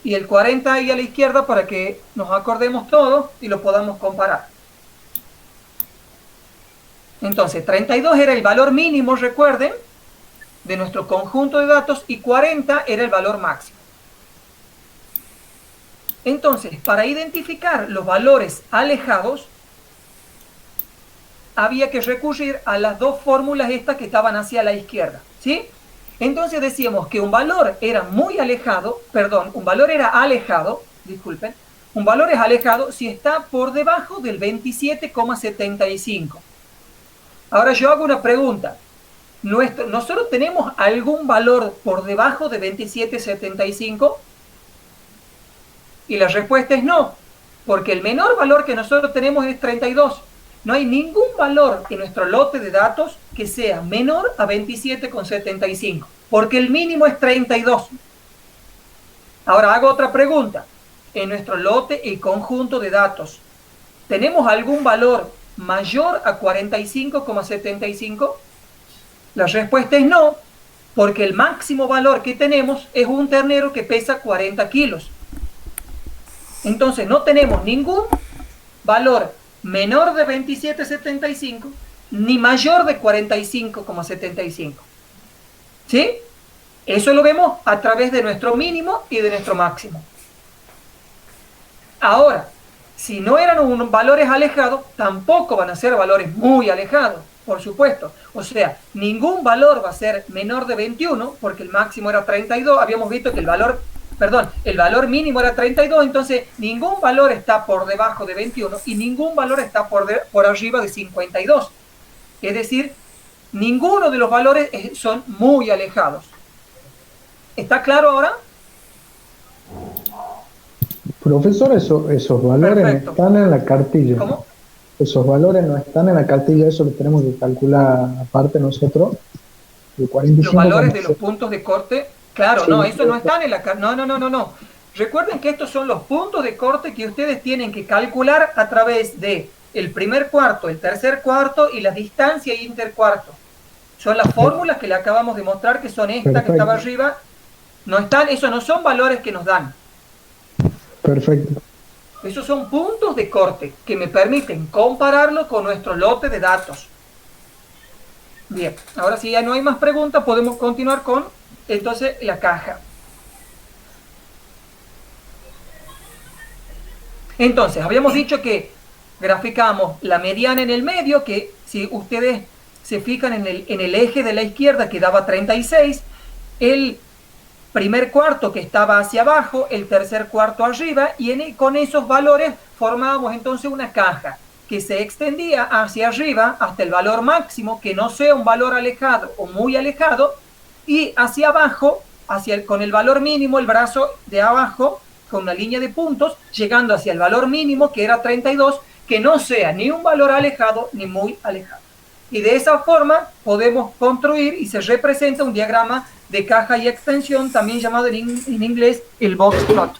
S2: y el 40 ahí a la izquierda para que nos acordemos todos y lo podamos comparar. Entonces, 32 era el valor mínimo, recuerden, de nuestro conjunto de datos y 40 era el valor máximo. Entonces, para identificar los valores alejados, había que recurrir a las dos fórmulas estas que estaban hacia la izquierda, ¿sí? Entonces decíamos que un valor era alejado, disculpen, un valor es alejado si está por debajo del 27,75. Ahora yo hago una pregunta. ¿Nosotros tenemos algún valor por debajo de 27,75? Y la respuesta es no, porque el menor valor que nosotros tenemos es 32. No hay ningún valor en nuestro lote de datos que sea menor a 27,75, porque el mínimo es 32. Ahora hago otra pregunta. En nuestro lote y conjunto de datos, ¿tenemos algún valor mayor a 45,75? La respuesta es no, porque el máximo valor que tenemos es un ternero que pesa 40 kilos. Entonces no tenemos ningún valor menor de 27,75 ni mayor de 45,75. ¿Sí? Eso lo vemos a través de nuestro mínimo y de nuestro máximo. Ahora, si no eran unos valores alejados, tampoco van a ser valores muy alejados, por supuesto. O sea, ningún valor va a ser menor de 21, porque el máximo era 32. Habíamos visto que el valor mínimo era 32, entonces ningún valor está por debajo de 21 y ningún valor está por arriba de 52. Es decir, ninguno de los valores son muy alejados. ¿Está claro ahora?
S3: Profesor, esos valores no están en la cartilla.
S2: ¿Cómo?
S3: Esos valores no están en la cartilla, eso lo tenemos que calcular aparte nosotros.
S2: Los valores de los puntos de corte, claro, sí, no, eso no están en la cartilla. No. Recuerden que estos son los puntos de corte que ustedes tienen que calcular a través de el primer cuarto, el tercer cuarto y la distancia intercuarto. Son las fórmulas que le acabamos de mostrar, que son estas que estaba arriba. No están, esos no son valores que nos dan.
S3: Perfecto.
S2: Esos son puntos de corte que me permiten compararlo con nuestro lote de datos. Bien, ahora si ya no hay más preguntas, podemos continuar con, entonces, la caja. Entonces, habíamos dicho que graficamos la mediana en el medio, que si ustedes se fijan en el eje de la izquierda que daba 36, el primer cuarto que estaba hacia abajo, el tercer cuarto arriba, y con esos valores formábamos entonces una caja que se extendía hacia arriba hasta el valor máximo, que no sea un valor alejado o muy alejado, y hacia abajo, con el valor mínimo, el brazo de abajo, con una línea de puntos, llegando hacia el valor mínimo, que era 32, que no sea ni un valor alejado ni muy alejado. Y de esa forma podemos construir y se representa un diagrama de caja y extensión, también llamado en inglés el box plot.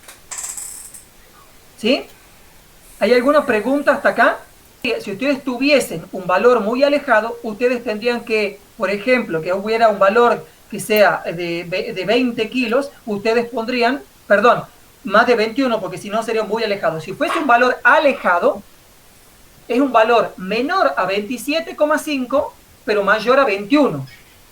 S2: ¿Sí? ¿Hay alguna pregunta hasta acá? Si ustedes tuviesen un valor muy alejado, ustedes tendrían que, por ejemplo, que hubiera un valor que sea de 20 kilos, ustedes pondrían, perdón, más de 21, porque si no sería muy alejado. Si fuese un valor alejado, es un valor menor a 27,5, pero mayor a 21.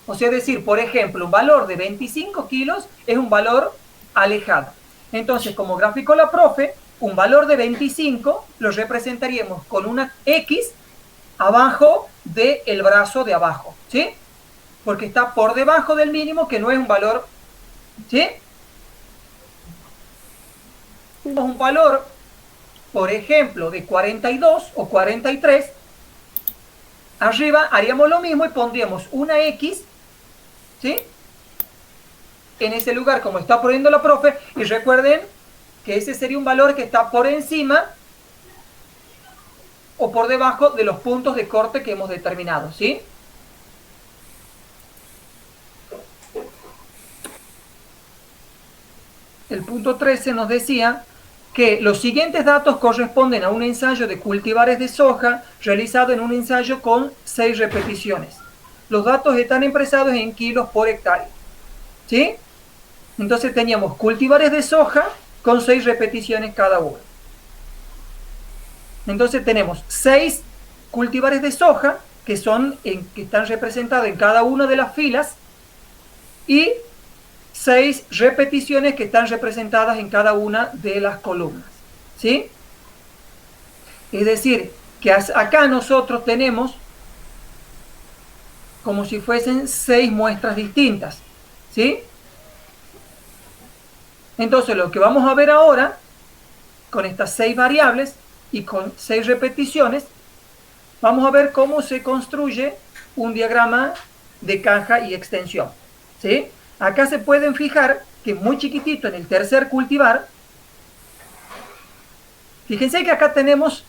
S2: O sea, es decir, por ejemplo, un valor de 25 kilos es un valor alejado. Entonces, como gráfico la profe, un valor de 25 lo representaríamos con una X abajo del brazo de abajo, ¿sí? Porque está por debajo del mínimo, que no es un valor, ¿sí? Un valor, por ejemplo, de 42 o 43, arriba haríamos lo mismo y pondríamos una X, ¿sí? En ese lugar, como está poniendo la profe, y recuerden que ese sería un valor que está por encima o por debajo de los puntos de corte que hemos determinado, ¿sí? El punto 13 nos decía que los siguientes datos corresponden a un ensayo de cultivares de soja realizado en un ensayo con 6 repeticiones. Los datos están expresados en kilos por hectárea, ¿sí? Entonces teníamos cultivares de soja con 6 repeticiones cada uno. Entonces tenemos 6 cultivares de soja que están representados en cada una de las filas y 6 repeticiones que están representadas en cada una de las columnas, ¿sí? Es decir, que acá nosotros tenemos como si fuesen 6 muestras distintas, ¿sí? Entonces lo que vamos a ver ahora, con estas 6 variables y con 6 repeticiones, vamos a ver cómo se construye un diagrama de caja y extensión, ¿sí? Acá se pueden fijar que muy chiquitito en el tercer cultivar, fíjense que acá tenemos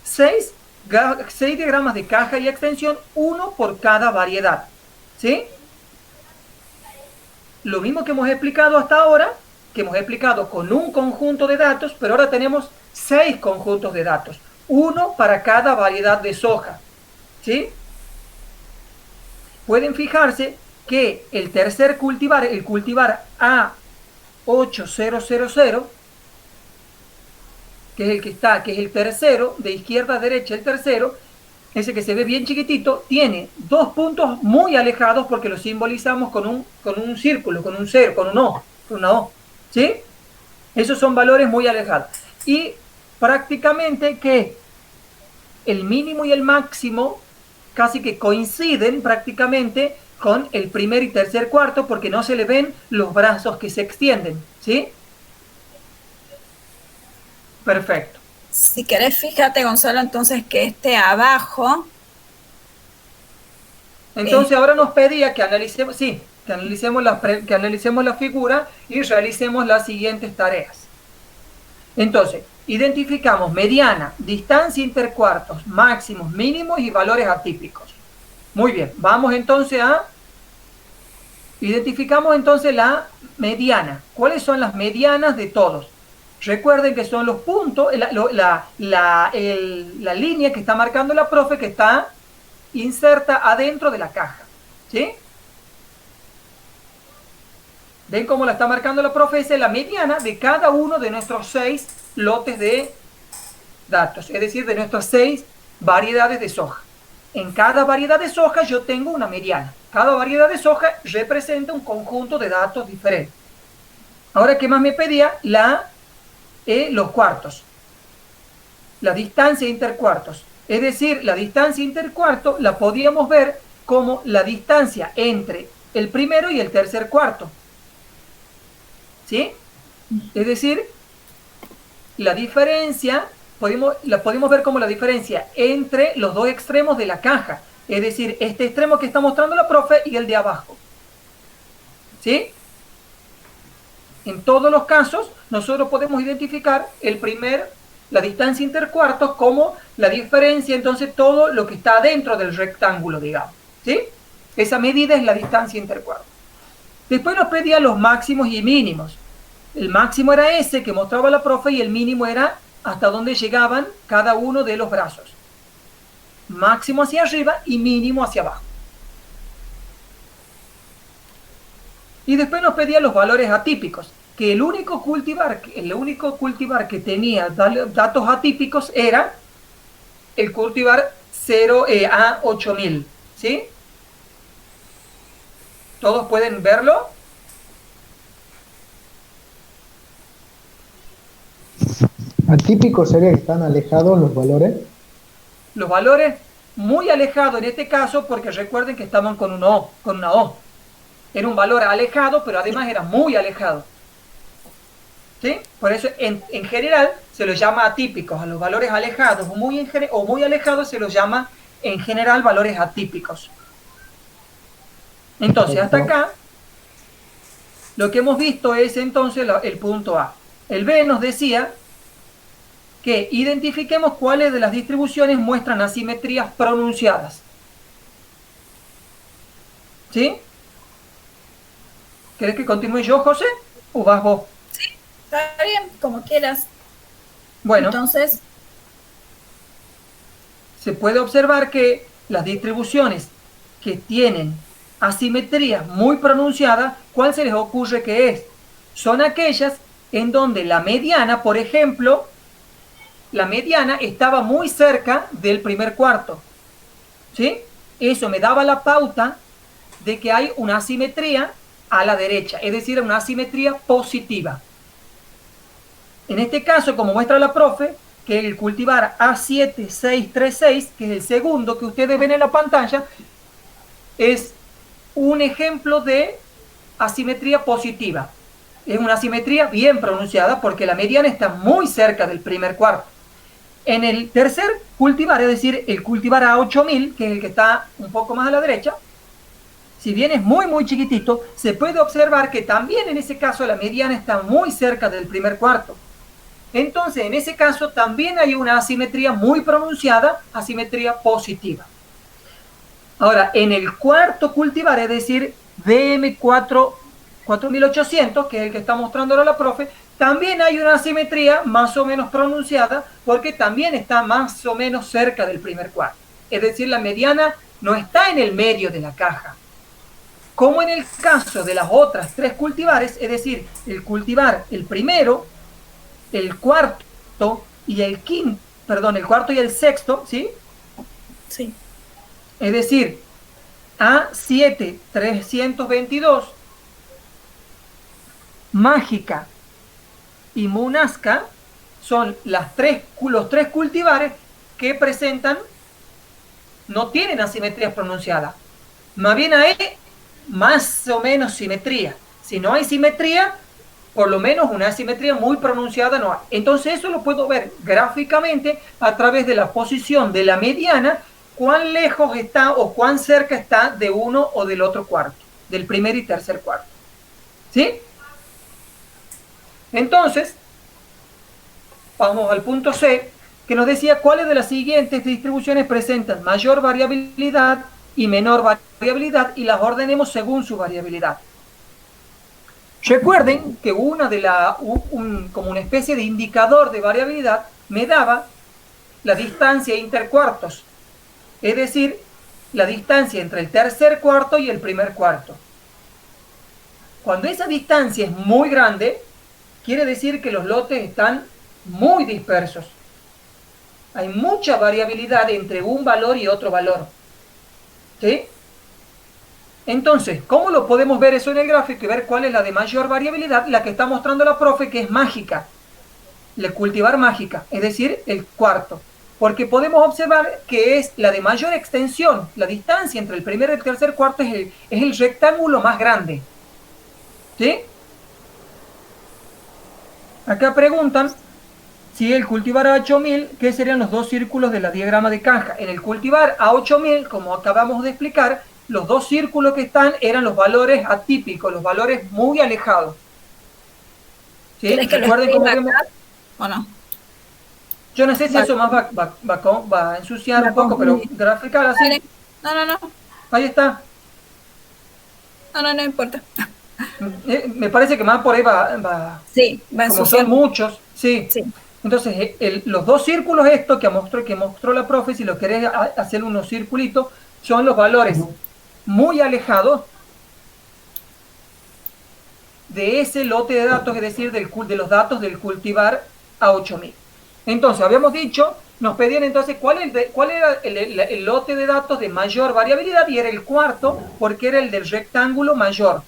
S2: 6 diagramas de caja y extensión, uno por cada variedad, ¿sí? Lo mismo que hemos explicado hasta ahora, que hemos explicado con un conjunto de datos, pero ahora tenemos 6 conjuntos de datos, uno para cada variedad de soja, ¿sí? Pueden fijarse que el tercer cultivar, el cultivar A8000, que es el que está, que es el tercero, de izquierda a derecha el tercero, ese que se ve bien chiquitito, tiene 2 puntos muy alejados porque lo simbolizamos con un círculo, con un cero, con una O, ¿sí? Esos son valores muy alejados. Y prácticamente que el mínimo y el máximo casi que coinciden prácticamente con el primer y tercer cuarto porque no se le ven los brazos que se extienden, ¿sí? Perfecto.
S1: Si querés, fíjate, Gonzalo, entonces que abajo.
S2: Entonces ahora nos pedía que analicemos, que analicemos la figura y realicemos las siguientes tareas. Entonces, identificamos mediana, distancia intercuartos, máximos, mínimos y valores atípicos. Muy bien, vamos entonces a Identificamos entonces la mediana. ¿Cuáles son las medianas de todos? Recuerden que son los puntos, la línea que está marcando la profe, que está inserta adentro de la caja. ¿Sí? ¿Ven cómo la está marcando la profe? Esa es la mediana de cada uno de nuestros 6 lotes de datos, es decir, de nuestras 6 variedades de soja. En cada variedad de soja yo tengo una mediana. Cada variedad de soja representa un conjunto de datos diferentes. Ahora, ¿qué más me pedía? Los cuartos. La distancia intercuartos. Es decir, la distancia intercuarto la podíamos ver como la distancia entre el primero y el tercer cuarto. ¿Sí? Es decir, la diferencia, la podemos ver como la diferencia entre los dos extremos de la caja. Es decir, este extremo que está mostrando la profe y el de abajo. ¿Sí? En todos los casos, nosotros podemos identificar la distancia intercuartos como la diferencia, entonces todo lo que está dentro del rectángulo, digamos. ¿Sí? Esa medida es la distancia intercuartos. Después nos pedía los máximos y mínimos. El máximo era ese que mostraba la profe y el mínimo era hasta donde llegaban cada uno de los brazos. Máximo hacia arriba y mínimo hacia abajo. Y después nos pedía los valores atípicos, que el único cultivar que tenía datos atípicos era el cultivar 0A8000. ¿Sí? ¿Todos pueden verlo?
S3: Atípico sería que están alejados los valores.
S2: Los valores muy alejados en este caso, porque recuerden que estaban con una O. Era un valor alejado, pero además era muy alejado. ¿Sí? Por eso en general se los llama atípicos. A los valores alejados o muy alejados se los llama en general valores atípicos. Entonces, hasta acá, lo que hemos visto es entonces el punto A. El B nos decía que identifiquemos cuáles de las distribuciones muestran asimetrías pronunciadas. ¿Sí? ¿Querés que continúe yo, José? ¿O vas vos?
S1: Sí, está bien, como quieras.
S2: Bueno,
S1: entonces,
S2: se puede observar que las distribuciones que tienen asimetrías muy pronunciadas, ¿cuál se les ocurre que es? Son aquellas en donde la mediana, por ejemplo, la mediana estaba muy cerca del primer cuarto. ¿Sí? Eso me daba la pauta de que hay una asimetría a la derecha, es decir, una asimetría positiva. En este caso, como muestra la profe, que el cultivar A7636, que es el segundo que ustedes ven en la pantalla, es un ejemplo de asimetría positiva. Es una asimetría bien pronunciada porque la mediana está muy cerca del primer cuarto. En el tercer cultivar, es decir, el cultivar A8000, que es el que está un poco más a la derecha, si bien es muy muy chiquitito, se puede observar que también en ese caso la mediana está muy cerca del primer cuarto. Entonces, en ese caso también hay una asimetría muy pronunciada, asimetría positiva. Ahora, en el cuarto cultivar, es decir, DM4800, que es el que está mostrando ahora la profe, también hay una asimetría más o menos pronunciada porque también está más o menos cerca del primer cuarto. Es decir, la mediana no está en el medio de la caja. Como en el caso de las otras 3 cultivares, es decir, el cultivar, el primero, el cuarto y el quinto, perdón, el cuarto y el sexto, ¿sí?
S1: Sí.
S2: Es decir, A7322, Mágica y Munasca son los 3 cultivares que presentan, no tienen asimetrías pronunciadas. Más bien hay más o menos simetría. Si no hay simetría, por lo menos una asimetría muy pronunciada no hay. Entonces eso lo puedo ver gráficamente a través de la posición de la mediana, cuán lejos está o cuán cerca está de uno o del otro cuarto, del primer y tercer cuarto. ¿Sí? Entonces, vamos al punto C, que nos decía cuáles de las siguientes distribuciones presentan mayor variabilidad y menor variabilidad, y las ordenemos según su variabilidad. Recuerden que como una especie de indicador de variabilidad me daba la distancia intercuartos, es decir, la distancia entre el tercer cuarto y el primer cuarto. Cuando esa distancia es muy grande, quiere decir que los lotes están muy dispersos. Hay mucha variabilidad entre un valor y otro valor. ¿Sí? Entonces, ¿cómo lo podemos ver eso en el gráfico y ver cuál es la de mayor variabilidad? La que está mostrando la profe, que es mágica. La cultivar mágica, es decir, el cuarto. Porque podemos observar que es la de mayor extensión. La distancia entre el primer y el tercer cuarto es el rectángulo más grande. ¿Sí? Acá preguntan si el cultivar a 8000, ¿qué serían los dos círculos de la diagrama de caja? En el cultivar a 8000, como acabamos de explicar, los dos círculos que están eran los valores atípicos, los valores muy alejados. ¿Sí? ¿Recuerden cómo vemos?
S1: ¿O no?
S2: Yo no sé si eso más va a ensuciar un poco, pero graficar así.
S1: No.
S2: Ahí está.
S1: No importa.
S2: Me parece que más por ahí va.
S1: Sí, va a
S2: como
S1: ensuciar.
S2: son muchos, sí. Entonces, los dos círculos estos que mostró la profe, si lo querés hacer unos circulitos, son los valores muy alejados de ese lote de datos, es decir, de los datos del cultivar a 8000. Entonces, habíamos dicho, nos pedían entonces cuál era el lote de datos de mayor variabilidad, y era el cuarto, porque era el del rectángulo mayor.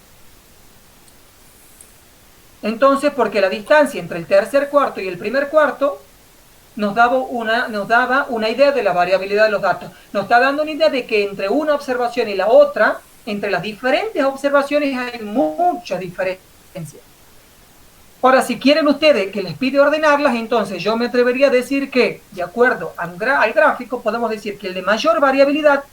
S2: Entonces, porque la distancia entre el tercer cuarto y el primer cuarto nos daba una idea de la variabilidad de los datos. Nos está dando una idea de que entre una observación y la otra, entre las diferentes observaciones, hay mucha diferencia. Ahora, si quieren ustedes que les pide ordenarlas, entonces yo me atrevería a decir que, de acuerdo al gráfico, podemos decir que el de mayor variabilidad,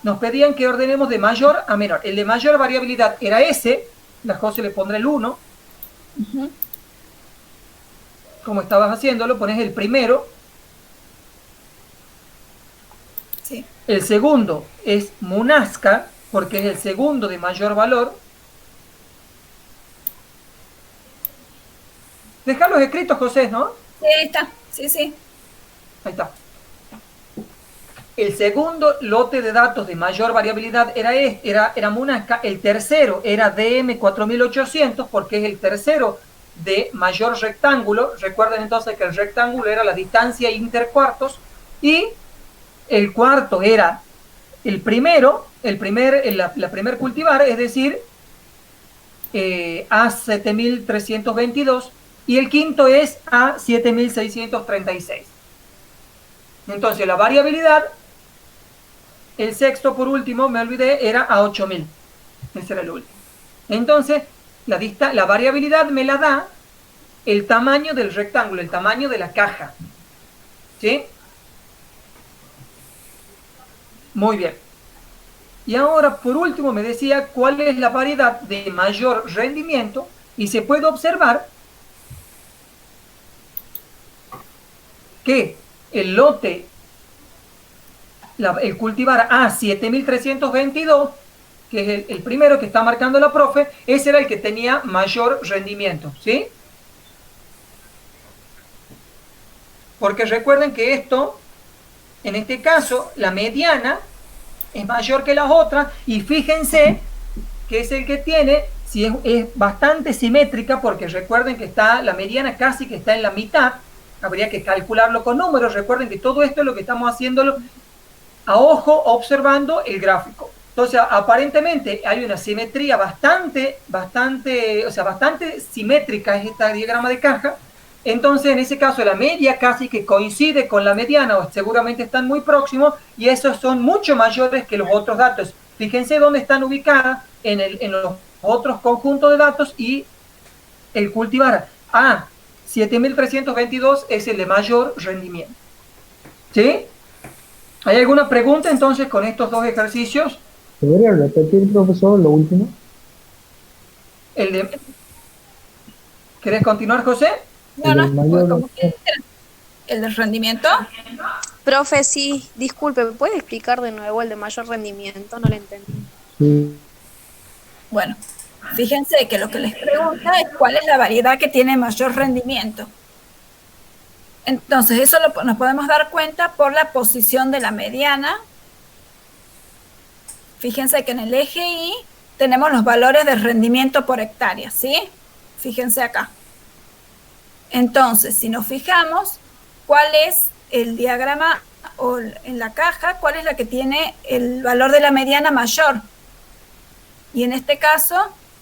S2: nos pedían que ordenemos de mayor a menor. El de mayor variabilidad era ese, la José le pondré el 1, como estabas haciéndolo, pones el primero.
S1: Sí.
S2: El segundo es Munasca, porque es el segundo de mayor valor. Dejar los escritos, José, ¿no?
S1: Sí, ahí está. Sí.
S2: Ahí está. El segundo lote de datos de mayor variabilidad era Munasca. El tercero era DM4800, porque es el tercero de mayor rectángulo. Recuerden entonces que el rectángulo era la distancia intercuartos. Y el cuarto era la primer cultivar, es decir, A7322. Y el quinto es A7636. Entonces la variabilidad, el sexto por último, me olvidé, era A8000. Ese era el último. Entonces, la variabilidad me la da el tamaño del rectángulo, el tamaño de la caja. ¿Sí? Muy bien. Y ahora, por último, me decía cuál es la variedad de mayor rendimiento, y se puede observar que el lote, el cultivar A7322, que es el primero que está marcando la profe, ese era el que tenía mayor rendimiento, ¿sí? Porque recuerden que esto, en este caso, la mediana es mayor que las otras, y fíjense que es el que tiene, si es bastante simétrica, porque recuerden que la mediana casi que está en la mitad. Habría que calcularlo con números. Recuerden que todo esto es lo que estamos haciéndolo a ojo, observando el gráfico. Entonces, aparentemente hay una simetría bastante simétrica en este diagrama de caja. Entonces, en ese caso, la media casi que coincide con la mediana, o seguramente están muy próximos, y esos son mucho mayores que los otros datos. Fíjense dónde están ubicadas en los otros conjuntos de datos, y el cultivar A7322 es el de mayor rendimiento. ¿Sí? ¿Hay alguna pregunta entonces con estos dos ejercicios?
S3: ¿Podría repetir, profesor, lo último?
S2: ¿Querés continuar, José?
S1: No, ¿el del rendimiento?
S5: Profe, sí, disculpe, ¿me puede explicar de nuevo el de mayor rendimiento? No lo entendí.
S3: Sí.
S1: Bueno, Fíjense que lo que les pregunta es cuál es la variedad que tiene mayor rendimiento. Entonces, eso nos podemos dar cuenta por la posición de la mediana. Fíjense que en el eje Y tenemos los valores de rendimiento por hectárea, ¿sí? Fíjense acá. Entonces, si nos fijamos, ¿cuál es el diagrama o en la caja? ¿Cuál es la que tiene el valor de la mediana mayor? Y en este caso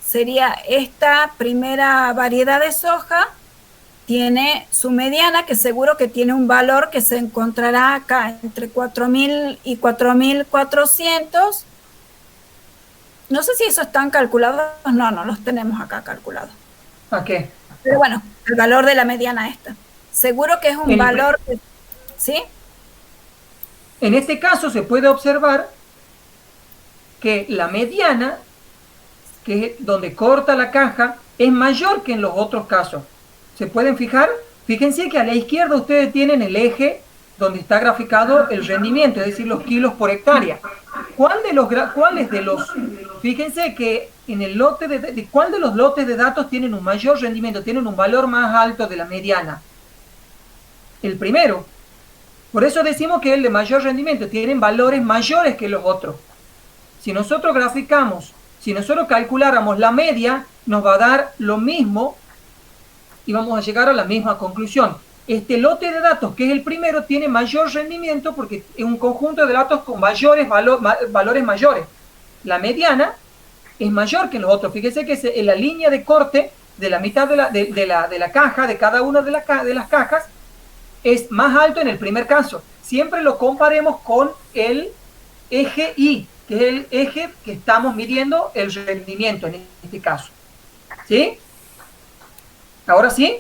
S1: sería esta primera variedad de soja, tiene su mediana, que seguro que tiene un valor que se encontrará acá entre 4.000 y 4.400. No sé si esos están calculados. No los tenemos acá calculados.
S2: ¿A qué?
S1: Pero bueno, el valor de la mediana esta. Seguro que es un valor, ¿sí?
S2: En este caso se puede observar que la mediana, que es donde corta la caja, es mayor que en los otros casos. ¿Se pueden fijar? Fíjense que a la izquierda ustedes tienen el eje donde está graficado el rendimiento, es decir, los kilos por hectárea. ¿Cuáles de los, fíjense que en el lote ¿cuál de los lotes de datos tienen un mayor rendimiento, tienen un valor más alto de la mediana? El primero. Por eso decimos que el de mayor rendimiento tienen valores mayores que los otros. Si nosotros graficamos, si nosotros calculáramos la media, nos va a dar lo mismo y vamos a llegar a la misma conclusión. Este lote de datos, que es el primero, tiene mayor rendimiento porque es un conjunto de datos con valores mayores. La mediana es mayor que los otros. Fíjese que en la línea de corte de la mitad de la caja, de cada una de las cajas, es más alto en el primer caso. Siempre lo comparemos con el eje Y, que es el eje que estamos midiendo el rendimiento en este caso. ¿Sí? ¿Ahora sí?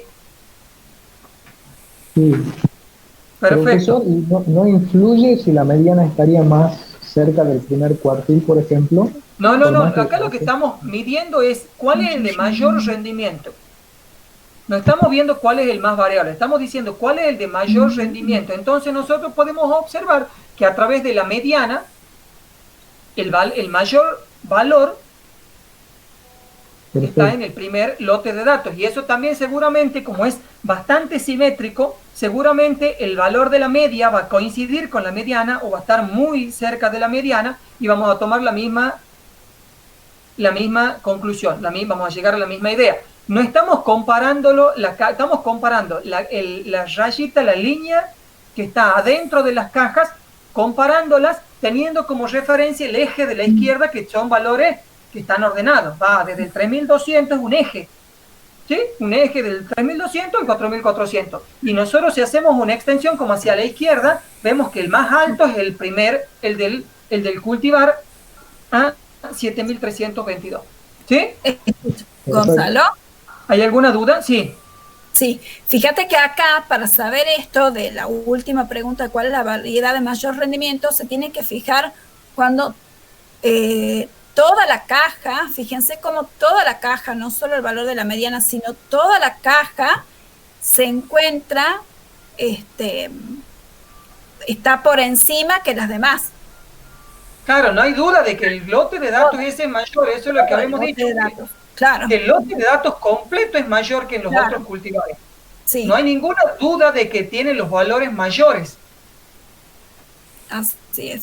S3: Sí.
S2: Perfecto.
S3: Profesor, ¿no influye si la mediana estaría más cerca del primer cuartil, por ejemplo?
S2: No. Acá lo que estamos midiendo es cuál es el de mayor rendimiento. No estamos viendo cuál es el más variable, estamos diciendo cuál es el de mayor rendimiento. Entonces nosotros podemos observar que a través de la mediana, el mayor valor está en el primer lote de datos. Y eso también seguramente, como es bastante simétrico, seguramente el valor de la media va a coincidir con la mediana o va a estar muy cerca de la mediana y vamos a tomar la misma conclusión, vamos a llegar a la misma idea. No estamos comparándolo, estamos comparando la rayita, la línea que está adentro de las cajas, comparándolas, teniendo como referencia el eje de la izquierda, que son valores que están ordenados. Va desde el 3.200, un eje, ¿sí? Un eje del 3.200 al 4.400. Y nosotros, si hacemos una extensión como hacia la izquierda, vemos que el más alto es el del cultivar a 7.322. ¿Sí?
S1: Gonzalo.
S2: ¿Hay alguna duda? Sí.
S1: Sí, fíjate que acá, para saber esto de la última pregunta, cuál es la variedad de mayor rendimiento, se tiene que fijar cuando toda la caja, fíjense cómo toda la caja, no solo el valor de la mediana, sino toda la caja se encuentra, está por encima que las demás.
S2: Claro, no hay duda de que el lote de datos ese es mayor, eso es lo que habíamos dicho.
S1: Claro.
S2: Que el lote de datos completo es mayor que en los otros cultivares.
S1: Sí.
S2: No hay ninguna duda de que tienen los valores mayores.
S1: Así es.